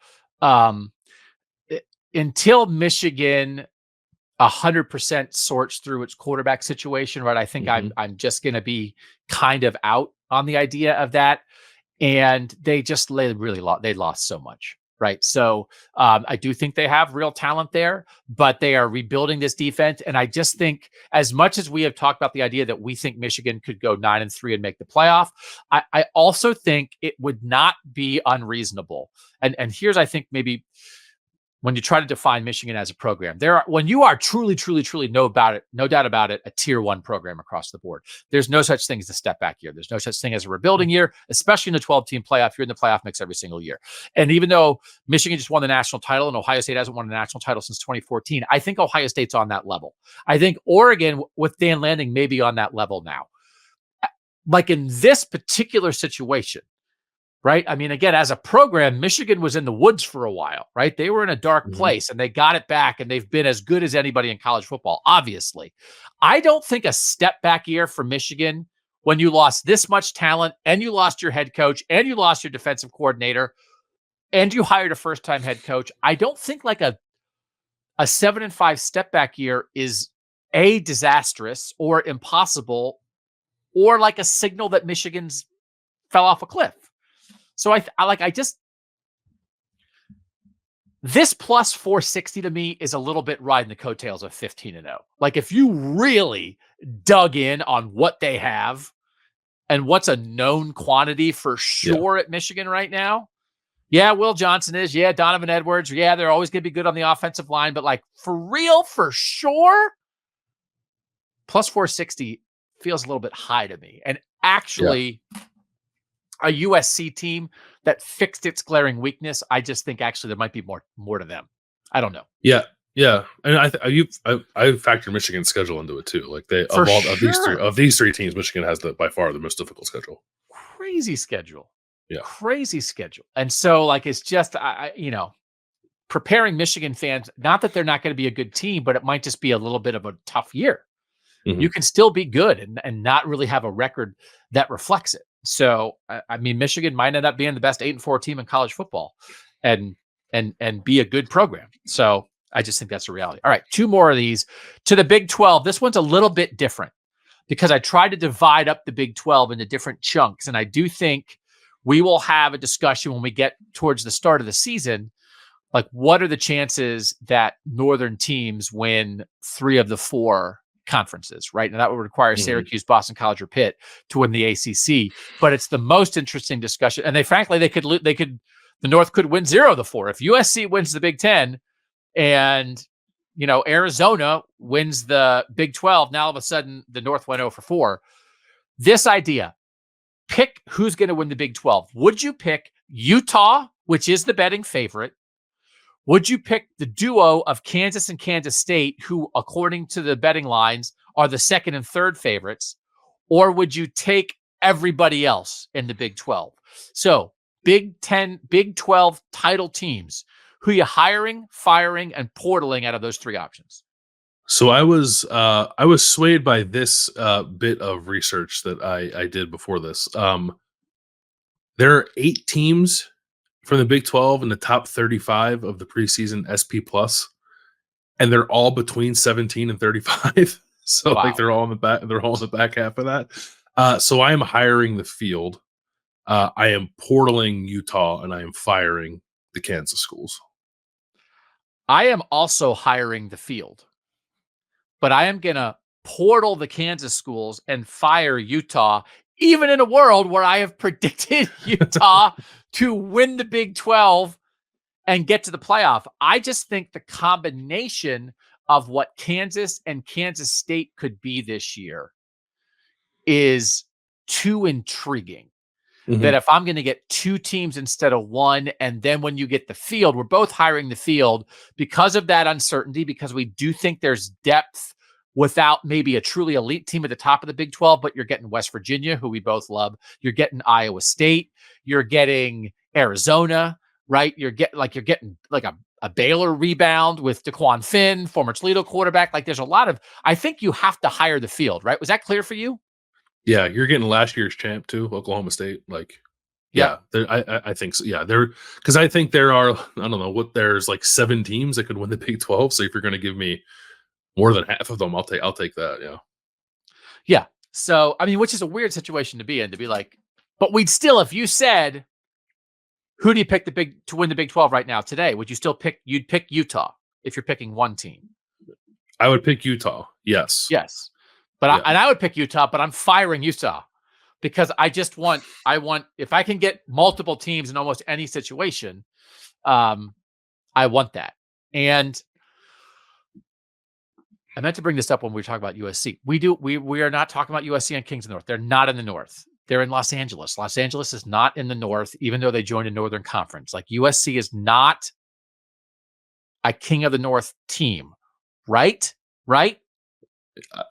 Until Michigan 100% sorts through its quarterback situation, right? I think I'm just going to be kind of out on the idea of that, and they lost so much. Right. So I do think they have real talent there, but they are rebuilding this defense. And I just think, as much as we have talked about the idea that we think Michigan could go 9-3 and make the playoff, I also think it would not be unreasonable. And here's, I think, maybe when you try to define Michigan as a program, when you are truly, no doubt about it, a tier 1 program across the board, there's no such thing as a step back year. There's no such thing as a rebuilding year, especially in the 12-team playoff. You're in the playoff mix every single year. And even though Michigan just won the national title and Ohio State hasn't won a national title since 2014, I think Ohio State's on that level. I think Oregon with Dan Lanning may be on that level now. Like in this particular situation, right? I mean, again, as a program, Michigan was in the woods for a while, right? They were in a dark place and they got it back, and they've been as good as anybody in college football, obviously. I don't think a step back year for Michigan, when you lost this much talent and you lost your head coach and you lost your defensive coordinator and you hired a first-time head coach, I don't think like a 7-5 step back year is disastrous or impossible or like a signal that Michigan's fell off a cliff. So this plus 460 to me is a little bit riding the coattails of 15-0. Like if you really dug in on what they have and what's a known quantity for sure at Michigan right now. Yeah, Will Johnson is. Yeah, Donovan Edwards. Yeah, they're always going to be good on the offensive line. But like for real, for sure, plus 460 feels a little bit high to me. And actually, a USC team that fixed its glaring weakness, I just think actually there might be more to them. I don't know. Yeah. And I factor Michigan's schedule into it too. Like of these three teams, Michigan has by far the most difficult schedule. Crazy schedule. Yeah. Crazy schedule. And so like it's just preparing Michigan fans, not that they're not going to be a good team, but it might just be a little bit of a tough year. You can still be good and not really have a record that reflects it. So, I mean, Michigan might end up being the best 8-4 team in college football and be a good program. So I just think that's a reality. All right, 2 more of these to the Big 12. This one's a little bit different because I tried to divide up the Big 12 into different chunks. And I do think we will have a discussion when we get towards the start of the season. Like, what are the chances that Northern teams win 3 of the 4 conferences, right? And that would require Syracuse, Boston College, or Pitt to win the ACC. But it's the most interesting discussion. And the North could win 0 of the 4. If USC wins the Big Ten and, Arizona wins the Big 12, now all of a sudden the North went 0 for 4. This idea, pick who's going to win the Big 12. Would you pick Utah, which is the betting favorite? Would you pick the duo of Kansas and Kansas State, who, according to the betting lines, are the 2nd and 3rd favorites? Or would you take everybody else in the Big 12? So, Big 10, Big 12 title teams, who you hiring, firing, and portaling out of those 3 options? So I was swayed by this bit of research that I did before this. There are 8 teams from the Big 12 in the top 35 of the preseason SP Plus, and they're all between 17 and 35. So wow. Like they're all in the back half of that. So I am hiring the field. I am portaling Utah, and I am firing the Kansas schools. I am also hiring the field, but I am going to portal the Kansas schools and fire Utah, even in a world where I have predicted Utah to win the Big 12 and get to the playoff. I just think the combination of what Kansas and Kansas State could be this year is too intriguing. That if I'm going to get 2 teams instead of 1, and then when you get the field, we're both hiring the field because of that uncertainty, because we do think there's depth without maybe a truly elite team at the top of the Big 12, but you're getting West Virginia, who we both love. You're getting Iowa State. You're getting Arizona, right? You're getting like a Baylor rebound with DeQuan Finn, former Toledo quarterback. Like there's a lot of, I think you have to hire the field, right? Was that clear for you? Yeah, you're getting last year's champ too, Oklahoma State. Like, Yep. yeah, I think so. Yeah, because I think there are, I don't know there's like 7 teams that could win the Big 12. So if you're going to give me more than half of them, I'll take that. Yeah. Yeah. So, I mean, which is a weird situation to be in, to be like, but we'd still, if you said, who do you pick to win the Big 12 right now today? Would you still you'd pick Utah if you're picking one team? I would pick Utah. Yes. Yes. But I would pick Utah, but I'm firing Utah because I want, if I can get multiple teams in almost any situation, I want that. And I meant to bring this up when we were talking about USC. We are not talking about USC and Kings of the North. They're not in the North. They're in Los Angeles. Los Angeles is not in the North, even though they joined a Northern Conference. Like USC is not a King of the North team, right? Right?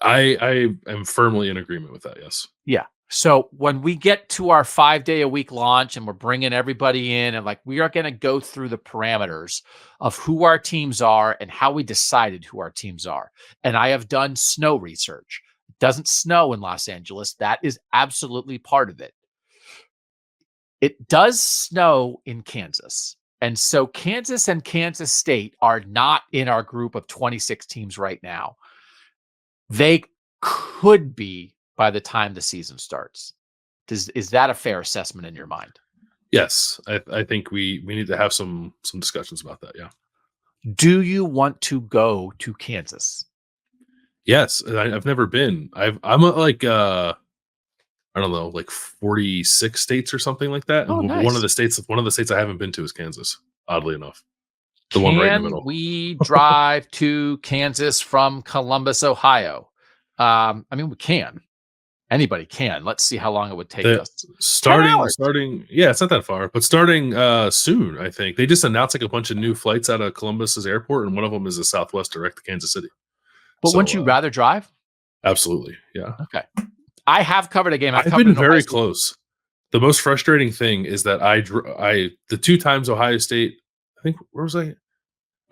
I am firmly in agreement with that. Yes. Yeah. So when we get to our 5-day-a-week launch and we're bringing everybody in and like we are going to go through the parameters of who our teams are and how we decided who our teams are. And I have done snow research. It doesn't snow in Los Angeles. That is absolutely part of it. It does snow in Kansas. And so Kansas and Kansas State are not in our group of 26 teams right now. They could be by the time the season starts. Is that a fair assessment in your mind? Yes. I think we need to have some discussions about that. Yeah. Do you want to go to Kansas? Yes. I've never been. I'm like I don't know, like 46 states or something like that. Oh, And nice. one of the states I haven't been to is Kansas, oddly enough. The one right in the middle. We drive to Kansas from Columbus, Ohio? I mean, we can. Anybody can. Let's see how long it would take us. Starting, yeah, it's not that far, but starting soon, I think. They just announced like a bunch of new flights out of Columbus's airport, and one of them is a Southwest direct to Kansas City. But wouldn't you rather drive? Absolutely, yeah. Okay. I have covered a game. I've been very close. The most frustrating thing is that the 2 times Ohio State, I think, where was I?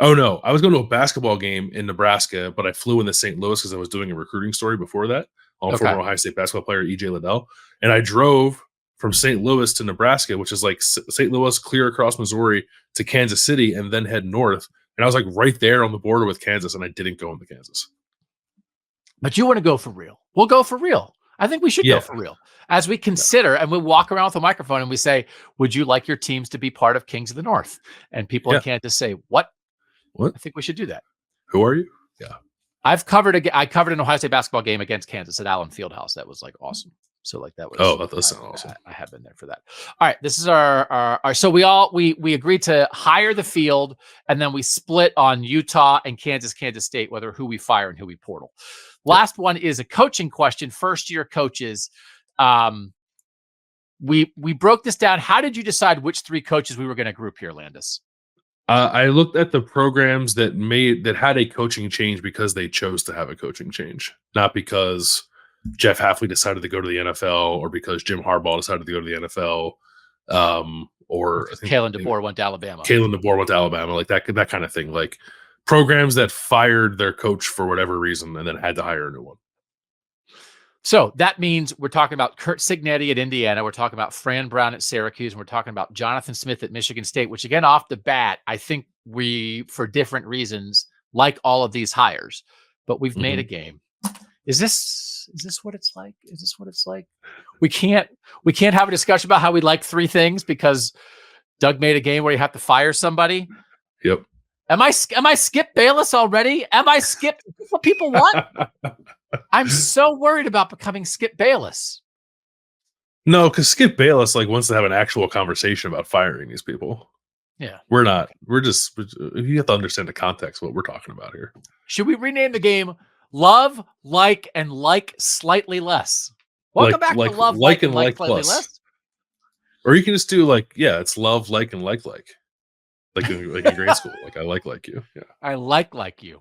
Oh, no. I was going to a basketball game in Nebraska, but I flew into St. Louis because I was doing a recruiting story before that on former Ohio State basketball player E.J. Liddell. And I drove from St. Louis to Nebraska, which is like St. Louis, clear across Missouri to Kansas City, and then head north. And I was like right there on the border with Kansas, and I didn't go into Kansas. But you want to go for real. We'll go for real. I think we should go for real. As we consider, and we walk around with a microphone and we say, would you like your teams to be part of Kings of the North? And people in Kansas say, what? What? I think we should do that. Who are you? Yeah. I covered an Ohio State basketball game against Kansas at Allen Fieldhouse. That was like awesome. So like that was. Oh, that does sound awesome. I have been there for that. All right. This is our so we agreed to hire the field, and then we split on Utah and Kansas State, who we fire and who we portal. Last one is a coaching question. First year coaches. We broke this down. How did you decide which 3 coaches we were going to group here, Landis? I looked at the programs that had a coaching change because they chose to have a coaching change, not because Jeff Hafley decided to go to the NFL or because Jim Harbaugh decided to go to the NFL, or Kalen DeBoer went to Alabama. Like that kind of thing. Like programs that fired their coach for whatever reason and then had to hire a new one. So that means we're talking about Kurt Cignetti at Indiana. We're talking about Fran Brown at Syracuse. And we're talking about Jonathan Smith at Michigan State, which again, off the bat, I think we, for different reasons, like all of these hires, but we've made a game. Is this what it's like? Is this what it's like? We can't have a discussion about how we like 3 things because Doug made a game where you have to fire somebody. Yep. Am I Skip Bayless already? Am I Skip? What people want? I'm so worried about becoming Skip Bayless. No, because Skip Bayless wants to have an actual conversation about firing these people. Yeah. We're not. You have to understand the context of what we're talking about here. Should we rename the game Love, Like, and Like Slightly Less? Welcome back to Love, Like, and Like Slightly Less. Or you can just do it's Love, Like, and Like. Like in grade school. I like you. Yeah. I like you.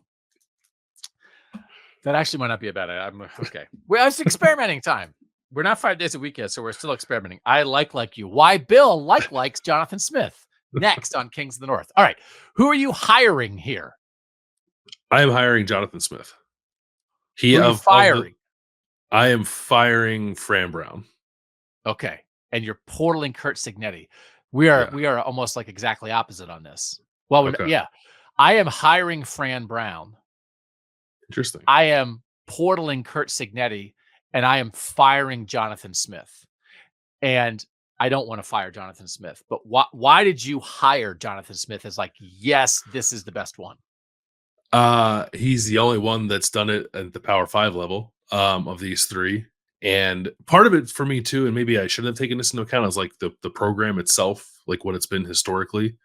That actually might not be a bad idea. Okay. Well, it's experimenting time. We're not 5 days a week yet, so we're still experimenting. I like you. Why Bill likes Jonathan Smith. Next on Kings of the North. All right. Who are you hiring here? I am hiring Jonathan Smith. Who are you firing? I am firing Fran Brown. Okay. And you're portaling Curt Cignetti. We are almost like exactly opposite on this. Well, Okay. yeah. I am hiring Fran Brown. Interesting. I am portaling Curt Cignetti, and I am firing Jonathan Smith. And I don't want to fire Jonathan Smith, but why did you hire Jonathan Smith as like, yes, this is the best one? He's the only one that's done it at the Power 5 level of these three. And part of it for me too, and maybe I should have taken this into account, is like the program itself, like what it's been historically.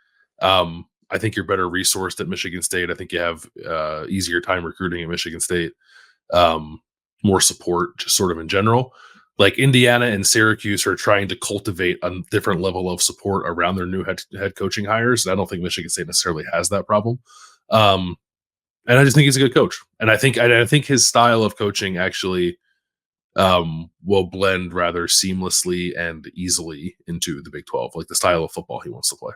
I think you're better resourced at Michigan State. I think you have easier time recruiting at Michigan State, more support just sort of in general. Like Indiana and Syracuse are trying to cultivate a different level of support around their new head coaching hires. I don't think Michigan State necessarily has that problem. And I just think he's a good coach. And I think his style of coaching actually will blend rather seamlessly and easily into the Big 12, like the style of football he wants to play.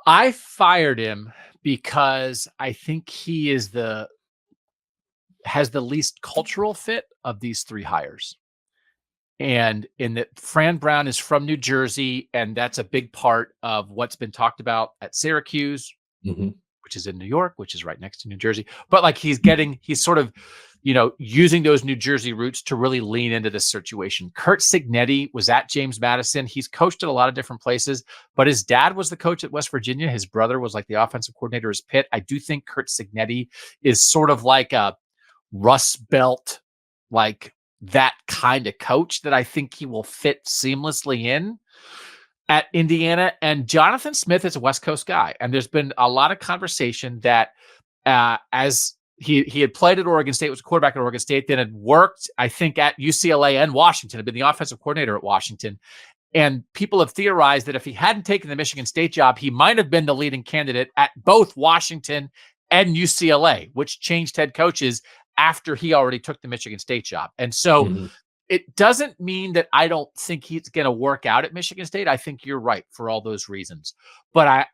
I fired him because I think he is has the least cultural fit of these three hires. And in that Fran Brown is from New Jersey, and that's a big part of what's been talked about at Syracuse, which is in New York, which is right next to New Jersey. But like he's sort of, using those New Jersey roots to really lean into this situation. Curt Cignetti was at James Madison. He's coached at a lot of different places, but his dad was the coach at West Virginia. His brother was like the offensive coordinator at Pitt. I do think Curt Cignetti is sort of like a Rust Belt, like that kind of coach that I think he will fit seamlessly in at Indiana. And Jonathan Smith is a West Coast guy. And there's been a lot of conversation that as he had played at Oregon State, was a quarterback at Oregon State, then had worked, I think, at UCLA and Washington, had been the offensive coordinator at Washington. And people have theorized that if he hadn't taken the Michigan State job, he might have been the leading candidate at both Washington and UCLA, which changed head coaches after he already took the Michigan State job. And so it doesn't mean that I don't think he's going to work out at Michigan State. I think you're right for all those reasons. But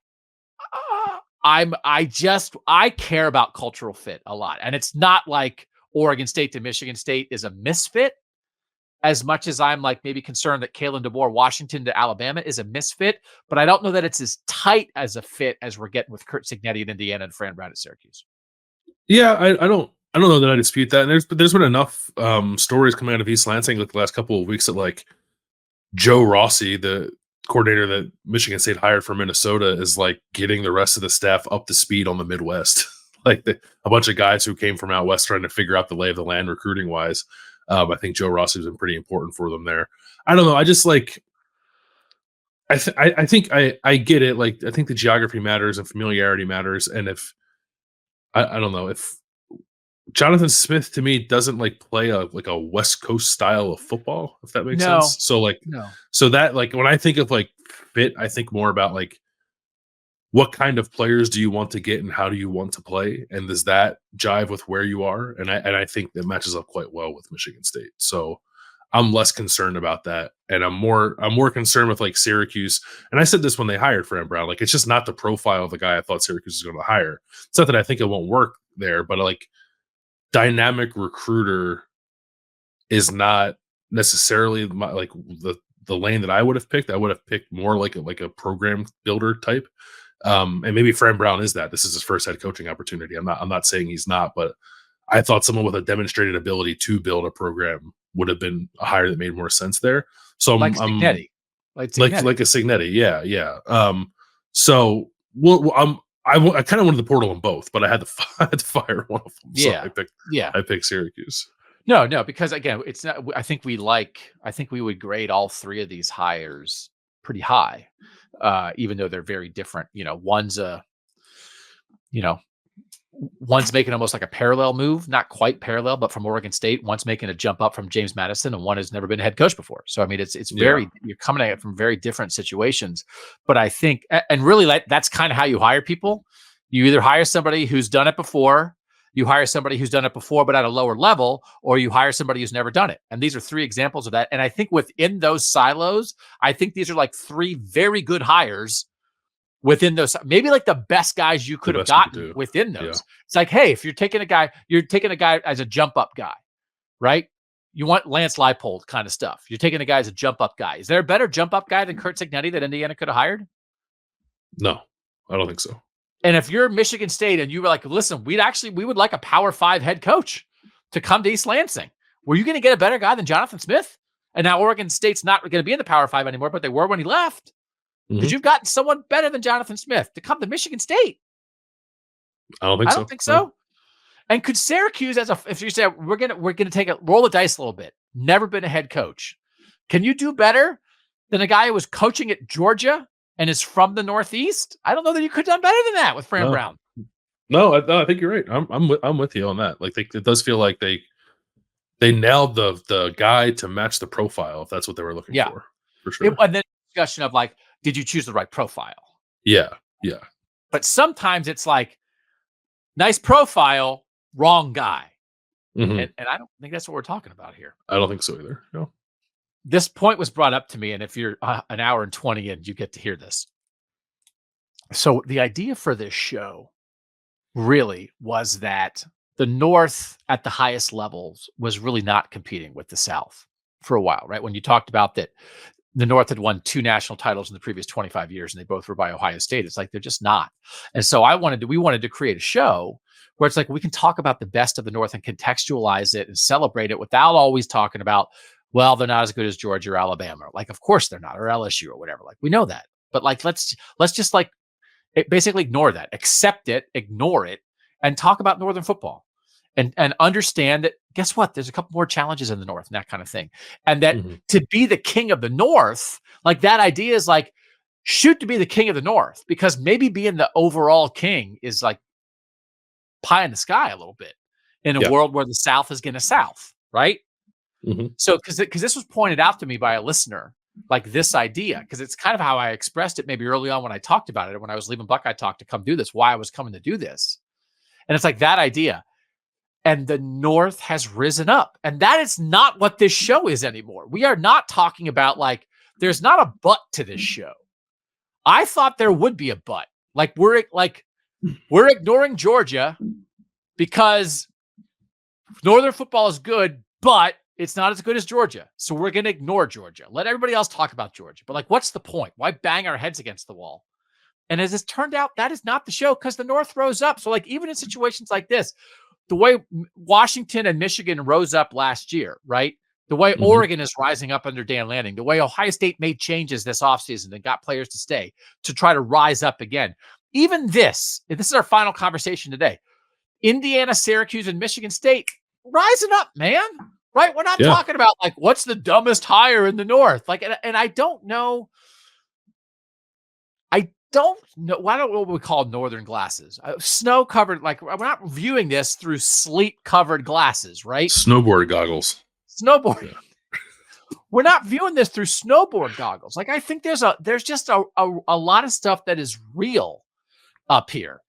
I care about cultural fit a lot. And it's not like Oregon State to Michigan State is a misfit as much as I'm like maybe concerned that Kalen DeBoer, Washington to Alabama is a misfit, but I don't know that it's as tight as a fit as we're getting with Curt Cignetti at Indiana and Fran Brown at Syracuse. Yeah, I don't know that I dispute that. And there's been enough stories coming out of East Lansing like the last couple of weeks that like Joe Rossi, the coordinator that Michigan State hired from Minnesota, is like getting the rest of the staff up to speed on the Midwest. Like a bunch of guys who came from out west trying to figure out the lay of the land recruiting wise. I think Joe Rossi has been pretty important for them there. I don't know. I just like, I think I get it. Like, I think the geography matters and familiarity matters. And if, I don't know, if Jonathan Smith to me doesn't like play a West Coast style of football, if that makes sense. So like, so that like, when I think of like fit, I think more about like, what kind of players do you want to get and how do you want to play? And does that jive with where you are? And I think that matches up quite well with Michigan State. So I'm less concerned about that. And I'm more concerned with like Syracuse. And I said this when they hired Fran Brown, like, it's just not the profile of the guy I thought Syracuse was going to hire. It's not that I think it won't work there, but like dynamic recruiter is not necessarily like the lane that I would have picked. I would have picked more like a program builder type. And maybe Fran Brown is that. This is his first head coaching opportunity. I'm not saying he's not, but I thought someone with a demonstrated ability to build a program would have been a hire that made more sense there. So like Cignetti. Like a Cignetti. Yeah. So I kind of wanted to portal them both, but I had to fire one of them. So I picked Syracuse. No, because again, it's not. I think we would grade all three of these hires pretty high, even though they're very different. One's making almost like a parallel move, not quite parallel, but from Oregon State. One's making a jump up from James Madison, and one has never been a head coach before. So I mean, it's very you're coming at it from very different situations. But I think, and really, that's kind of how you hire people. You either hire somebody who's done it before you hire somebody who's done it before but at a lower level, or you hire somebody who's never done it. And these are 3 examples of that. And I think within those silos, I think these are like 3 very good hires within those, maybe like the best guys you could have gotten within those. Yeah. It's like, hey, if you're taking a guy as a jump up guy, right? You want Lance Leipold kind of stuff. You're taking a guy as a jump up guy. Is there a better jump up guy than Curt Cignetti that Indiana could have hired? No, I don't think so. And if you're Michigan State and you were like, listen, we would like a Power 5 head coach to come to East Lansing, were you going to get a better guy than Jonathan Smith? And now Oregon State's not going to be in the Power 5 anymore, but they were when he left. Because you've gotten someone better than Jonathan Smith to come to Michigan State. I don't think so. No. And could Syracuse, if you say we're gonna roll the dice a little bit, never been a head coach, can you do better than a guy who was coaching at Georgia and is from the Northeast? I don't know that you could have done better than that with Fran Brown. No, I think you're right. I'm with you on that. Like it does feel like they nailed the guy to match the profile, if that's what they were looking for sure. And then discussion of like, did you choose the right profile? Yeah. But sometimes it's like, nice profile, wrong guy. And I don't think that's what we're talking about here. I don't think so either. No. This point was brought up to me, and if you're an hour and 20 in, you get to hear this. So the idea for this show really was that the North at the highest levels was really not competing with the South for a while, right? When you talked about that, the North had won 2 national titles in the previous 25 years, and they both were by Ohio State. It's like, they're just not. And so we wanted to create a show where it's like, we can talk about the best of the North and contextualize it and celebrate it without always talking about, well, they're not as good as Georgia or Alabama. Like, of course they're not, or LSU or whatever. Like, we know that. But like, let's just like basically ignore that, accept it, ignore it, and talk about Northern football. And understand that, guess what? There's a couple more challenges in the North and that kind of thing. And that to be the king of the North, like that idea is like, shoot to be the king of the North, because maybe being the overall king is like pie in the sky a little bit in a world where the South is going to South, right? So, because this was pointed out to me by a listener, like this idea, because it's kind of how I expressed it maybe early on when I talked about it, when I was leaving Buckeye Talk to come do this, why I was coming to do this. And it's like that idea. And the North has risen up. And that is not what this show is anymore. We are not talking about like, there's not a but to this show. I thought there would be a but. Like we're ignoring Georgia because Northern football is good, but it's not as good as Georgia. So we're going to ignore Georgia. Let everybody else talk about Georgia. But like, what's the point? Why bang our heads against the wall? And as it's turned out, that is not the show, because the North rose up. So like, even in situations like this, the way Washington and Michigan rose up last year, right? The way Oregon is rising up under Dan Lanning, the way Ohio State made changes this offseason and got players to stay to try to rise up again. Even this is our final conversation today. Indiana, Syracuse, and Michigan State rising up, man, right? We're not talking about like, what's the dumbest hire in the North? Like, and I don't know. Why don't what we call northern glasses? Snow covered, like we're not viewing this through sleet covered glasses, right? Snowboard goggles. Snowboard. Yeah. We're not viewing this through snowboard goggles. Like I think there's just a lot of stuff that is real up here.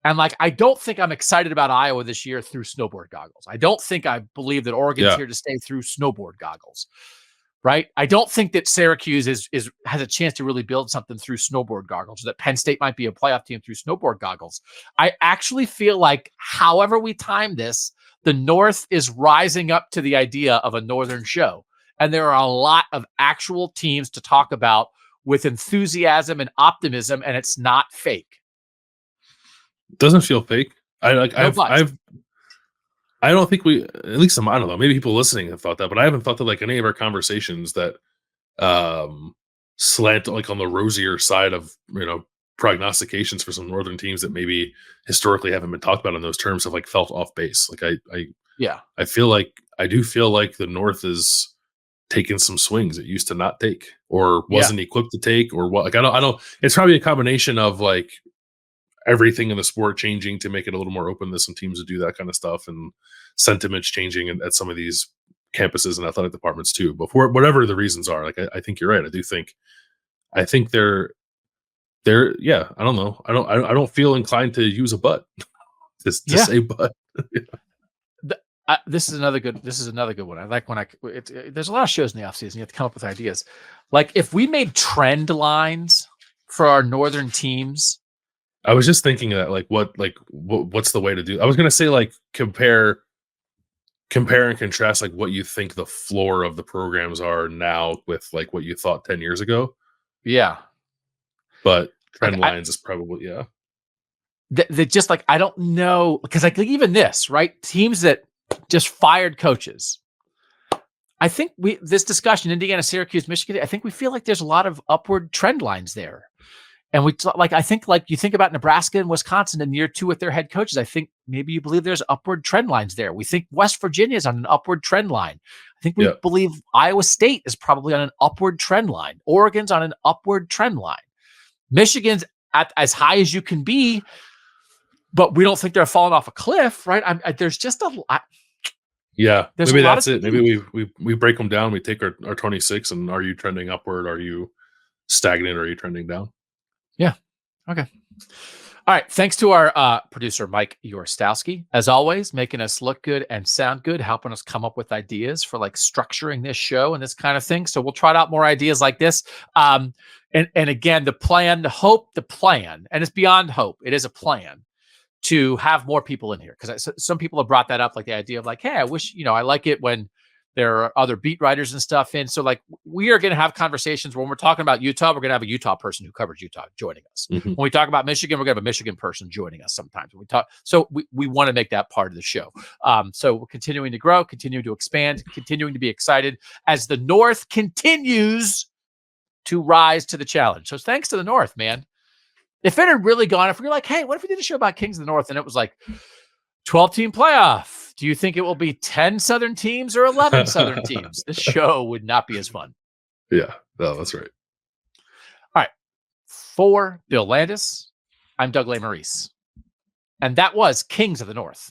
And like, I don't think I'm excited about Iowa this year through snowboard goggles. I don't think I believe that Oregon's here to stay through snowboard goggles. Right? I don't think that Syracuse has a chance to really build something through snowboard goggles, that Penn State might be a playoff team through snowboard goggles. I actually feel like, however we time this, the North is rising up to the idea of a Northern show. And there are a lot of actual teams to talk about with enthusiasm and optimism, and it's not fake. It doesn't feel fake. I don't think at least I don't know, maybe people listening have thought that, but I haven't thought that like any of our conversations that slant like on the rosier side of, prognostications for some Northern teams that maybe historically haven't been talked about in those terms have like felt off base. Like I do feel like the North is taking some swings it used to not take or wasn't equipped to take, or what. Like, I don't, it's probably a combination of like everything in the sport changing to make it a little more open to some teams to do that kind of stuff, and sentiments changing at some of these campuses and athletic departments too. But for whatever the reasons are, like I think you're right. I think they're I don't know. I don't feel inclined to use a but. Just say but. This is another good one. I like when there's a lot of shows in the offseason. You have to come up with ideas. Like if we made trend lines for our northern teams. I was just thinking that what's the way to do? I was going to say like compare and contrast like what you think the floor of the programs are now with like what you thought 10 years ago. Yeah. But trend lines is probably, yeah. They just like, I don't know, because like even this, right? Teams that just fired coaches. I think this discussion, Indiana, Syracuse, Michigan, I think we feel like there's a lot of upward trend lines there. And I think like you think about Nebraska and Wisconsin in year 2 with their head coaches. I think maybe you believe there's upward trend lines there. We think West Virginia is on an upward trend line. I think we believe Iowa State is probably on an upward trend line. Oregon's on an upward trend line. Michigan's at as high as you can be, but we don't think they're falling off a cliff, right? There's just a lot. Yeah, maybe that's it. Maybe we break them down. We take our 26, and are you trending upward? Are you stagnant? Or are you trending down? Yeah. Okay. All right. Thanks to our producer, Mike Yorstowski, as always, making us look good and sound good, helping us come up with ideas for like structuring this show and this kind of thing. So we'll try out more ideas like this. And again, the plan, and it's beyond hope. It is a plan to have more people in here, because some people have brought that up, like the idea of like, hey, I wish, I like it when there are other beat writers and stuff in. So like we are going to have conversations when we're talking about Utah, we're going to have a Utah person who covers Utah joining us. Mm-hmm. When we talk about Michigan, we're going to have a Michigan person joining us sometimes. When we talk, so we want to make that part of the show. So we're continuing to grow, continuing to expand, continuing to be excited as the North continues to rise to the challenge. So thanks to the North, man. If it had really gone, if we were like, hey, what if we did a show about Kings of the North and it was like 12-team playoff? Do you think it will be 10 Southern teams or 11 Southern teams? This show would not be as fun. Yeah, no, that's right. All right. For Bill Landis, I'm Doug Lesmerises. And that was Kings of the North.